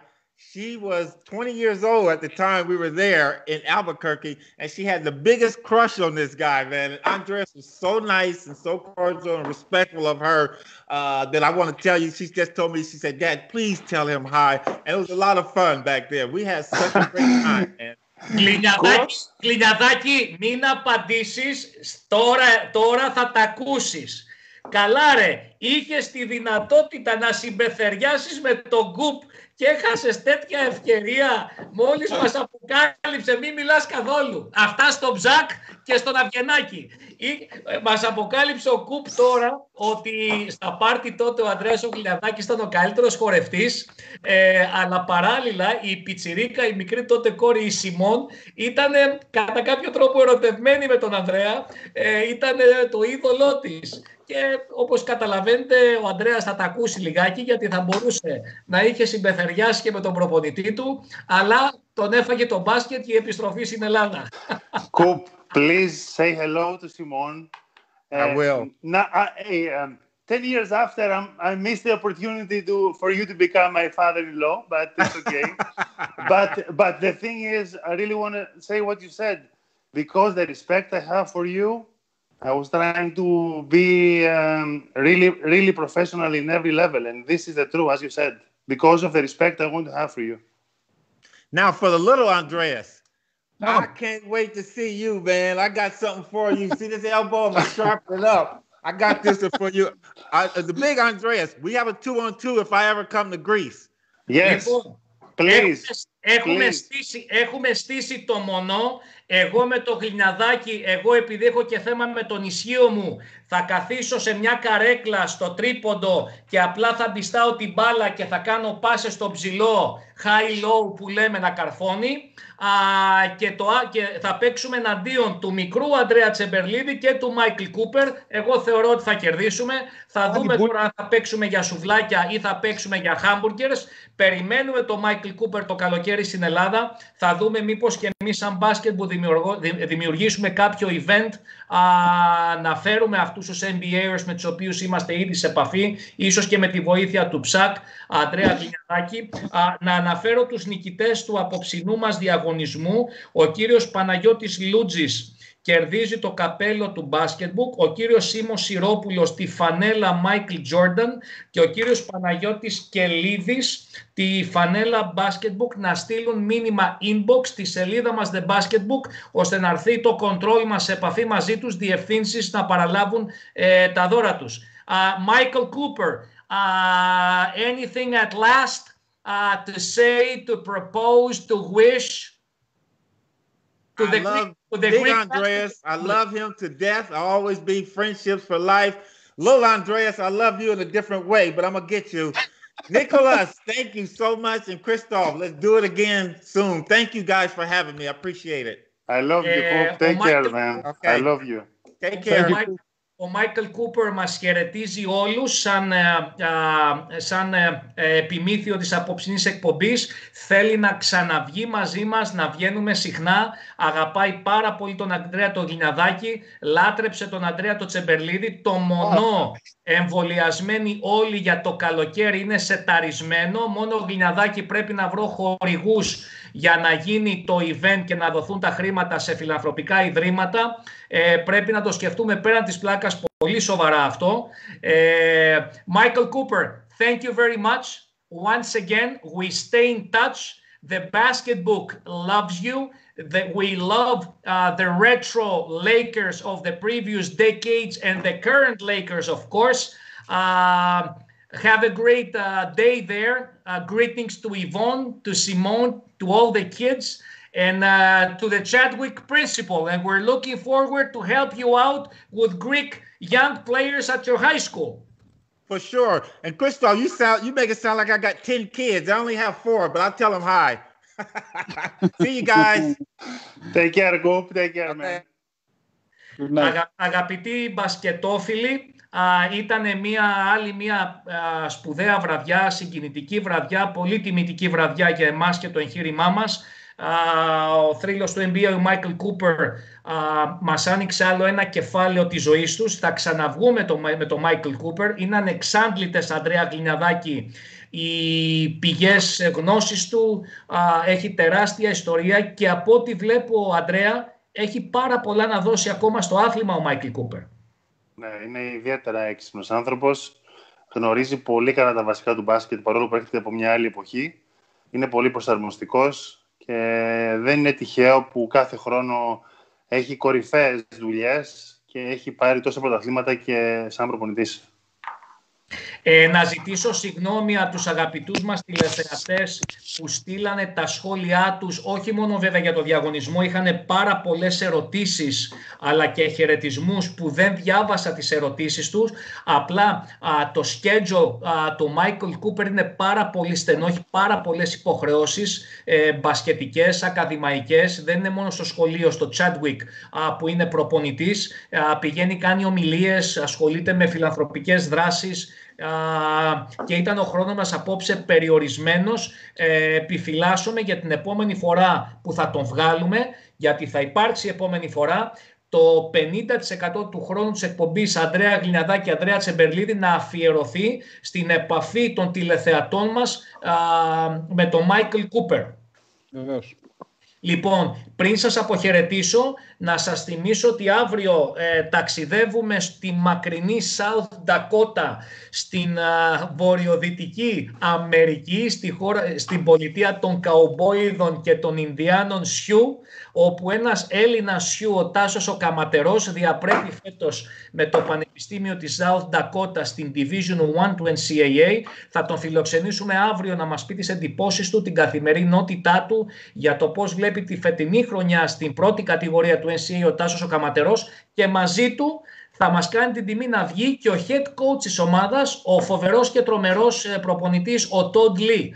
She was 20 years old at the time we were there in Albuquerque, and she had the biggest crush on this guy, man. And Andreas was so nice and so cordial and respectful of her that I want to tell you, she just told me, she said, Dad, please tell him hi. And it was a lot of fun back there. We had such a great time, man. Κλινιαδάκι, μην απαντήσεις, τώρα θα τα ακούσεις. Καλά ρε, είχες τη δυνατότητα να συμπεθεριάσεις με τον Κουπ και έχασες τέτοια ευκαιρία. Μόλις μας αποκάλυψε, μην μιλάς καθόλου. Αυτά στο Ψακ και στον Αυγενάκη. Μας αποκάλυψε ο Κουπ τώρα ότι στα πάρτι τότε ο Ανδρέας ο Κλινιαδάκης ήταν ο καλύτερος χορευτής, αλλά παράλληλα η πιτσιρίκα, η μικρή τότε κόρη η Σιμών ήταν κατά κάποιο τρόπο ερωτευμένη με τον Ανδρέα, ήταν το είδωλό της. Και όπως καταλαβαίνετε ο Ανδρέας θα τα ακούσει λιγάκι γιατί θα μπορούσε να είχε συμπεθεριάσει και με τον προπονητή του, αλλά τον έφαγε το μπάσκετ και η επιστροφή στην Ελλάδα. Coop, please say hello to Simon. I will. 10 years after, I missed the opportunity for you to become my father-in-law, but it's okay. but the thing is, I really want to say what you said, because the respect I have for you, I was trying to be really, really professional in every level. And this is the truth, as you said, because of the respect I want to have for you. Now, for the little Andreas, I can't wait to see you, man. I got something for you. See this elbow? I'm going to sharpen it up. I got this for you. The big Andreas, we have a 2-on-2 if I ever come to Greece. Yes, please. Έχουμε στήσει το μονό. Εγώ με το γλιναδάκι, εγώ επειδή έχω και θέμα με τον ισχύο μου, θα καθίσω σε μια καρέκλα στο τρίποντο και απλά θα μπιστάω την μπάλα και θα κάνω πάσες στο ψηλό, high-low που λέμε, να καρφώνει, και θα παίξουμε εναντίον του μικρού Αντρέα Τσεμπερλίδη και του Μάικλ Κούπερ. Εγώ θεωρώ ότι θα κερδίσουμε. Θα δούμε τώρα αν θα παίξουμε για σουβλάκια ή θα παίξουμε για χάμπουργκερς. Περιμένουμε το Μάικλ Κούπερ το καλοκαίρι στην Ελλάδα. Θα δούμε μήπως και εμείς σαν Basketbook δημιουργήσουμε κάποιο event, να φέρουμε αυτούς τους NBAers με τους οποίους είμαστε ήδη σε επαφή, ίσως και με τη βοήθεια του Ψακ, Αντρέα Γλινιαδάκη, να αναφέρω τους νικητές του απόψινού μας διαγωνισμού. Ο κύριος Παναγιώτης Λούτζης κερδίζει το καπέλο του Basketbook, ο κύριος Σίμος Σιρόπουλος τη φανέλα Michael Jordan και ο κύριος Παναγιώτης Κελίδης τη φανέλα Basketbook. Να στείλουν μήνυμα inbox στη σελίδα μας The Basketbook, ώστε να έρθει το control μας σε επαφή μαζί τους, διευθύνσεις να παραλάβουν τα δώρα τους. Michael Cooper, anything at last to say, to propose, to wish? Big Andreas, I love him to death. I'll always be friendships for life. Little Andreas, I love you in a different way, but I'm going to get you. Nicholas, thank you so much. And Christoph, let's do it again soon. Thank you guys for having me. I appreciate it. I love you. Take care, man. Okay. I love you. Take care. Ο Μάικλ Κούπερ μας χαιρετίζει όλους σαν επιμήθειο της απόψινής εκπομπής. Θέλει να ξαναβγεί μαζί μας, να βγαίνουμε συχνά. Αγαπάει πάρα πολύ τον Αντρέα τον Γλινιαδάκη. Λάτρεψε τον Αντρέα τον Τσεμπερλίδη. Το μονό εμβολιασμένοι όλοι για το καλοκαίρι είναι σεταρισμένο. Μόνο ο Γλινιαδάκη πρέπει να βρω χορηγούς για να γίνει το event και να δοθούν τα χρήματα σε φιλανθρωπικά ιδρύματα. Πρέπει να το σκεφτούμε πέραν της πλάκας πολύ σοβαρά αυτό. Michael Cooper, thank you very much. Once again, we stay in touch. The Basketbook loves you. We love the retro Lakers of the previous decades and the current Lakers, of course. Have a great day there. Greetings to Yvonne, to Simone, to all the kids, and to the Chadwick principal. And we're looking forward to help you out with Greek young players at your high school. For sure. And Christoph, you make it sound like I got 10 kids. I only have 4, but I'll tell them hi. See you guys. Take care, go. Take care, man. Αγαπητοί μπασκετόφιλοι, ήταν άλλη μια σπουδαία βραδιά, συγκινητική βραδιά, πολύ τιμητική βραδιά για εμάς και το εγχείρημά μας. Ο θρύλος του NBA, ο Michael Cooper, μας άνοιξε άλλο ένα κεφάλαιο της ζωής τους. Θα ξαναβγούμε με τον Michael Cooper. Είναι ανεξάντλητες, Αντρέα Γλινιαδάκη, οι πηγές γνώσης του. Έχει τεράστια ιστορία και από ό,τι βλέπω, Αντρέα, έχει πάρα πολλά να δώσει ακόμα στο άθλημα ο Michael Cooper. Ναι, είναι ιδιαίτερα έξυπνος άνθρωπος. Γνωρίζει πολύ καλά τα βασικά του μπάσκετ, παρόλο που έρχεται από μια άλλη εποχή. Είναι πολύ προσαρμοστικός και δεν είναι τυχαίο που κάθε χρόνο έχει κορυφαίες δουλειές και έχει πάρει τόσα πρωταθλήματα και σαν προπονητής. Να ζητήσω συγγνώμη από τους αγαπητούς μας τηλεθεατές που στείλανε τα σχόλιά τους, όχι μόνο βέβαια για το διαγωνισμό, είχαν πάρα πολλές ερωτήσεις αλλά και χαιρετισμούς που δεν διάβασα τις ερωτήσεις τους. Απλά το schedule του Michael Cooper είναι πάρα πολύ στενό, έχει πάρα πολλές υποχρεώσεις μπασκετικές, ακαδημαϊκές. Δεν είναι μόνο στο σχολείο, στο Chadwick που είναι προπονητής, πηγαίνει, κάνει ομιλίες, ασχολείται με φιλανθρωπικές δράσεις. Και ήταν ο χρόνος μας απόψε περιορισμένος. Επιφυλάσσομαι για την επόμενη φορά που θα τον βγάλουμε, γιατί θα υπάρξει επόμενη φορά το 50% του χρόνου της εκπομπής Αντρέα Γλινιαδάκη, Αντρέα Τσεμπερλίδη να αφιερωθεί στην επαφή των τηλεθεατών μας με τον Michael Cooper. Βεβαίως. Λοιπόν, πριν σας αποχαιρετήσω, Να σας θυμίσω ότι αύριο ταξιδεύουμε στη μακρινή South Dakota, στην βορειοδυτική Αμερική, στην πολιτεία των Καουμπόιδων και των Ινδιάνων Σιού, όπου ένας Έλληνας Σιού, ο Τάσος ο Καματερός, διαπρέπει φέτος με το Πανεπιστήμιο της South Dakota στην Division 1 του NCAA. Θα τον φιλοξενήσουμε αύριο να μας πει τις εντυπώσεις του, την καθημερινότητά του, για το πώς βλέπει τη φετινή χρονιά στην πρώτη κατηγορία του NCAA ο Τάσος ο Καματερός, και μαζί του θα μας κάνει την τιμή να βγει και ο head coach της ομάδας, ο φοβερός και τρομερός προπονητής, ο Todd Lee.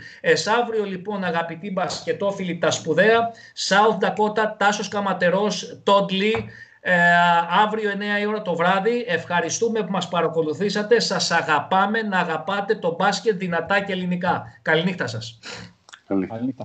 Αύριο λοιπόν, αγαπητοί μπασκετόφιλοι, τα σπουδαία South Dakota, Τάσος Καματερός, Todd Lee. Αύριο 9 η ώρα το βράδυ. Ευχαριστούμε που μας παρακολουθήσατε. Σας αγαπάμε. Να αγαπάτε το μπάσκετ δυνατά και ελληνικά. Καληνύχτα σας. Καληνύχτα.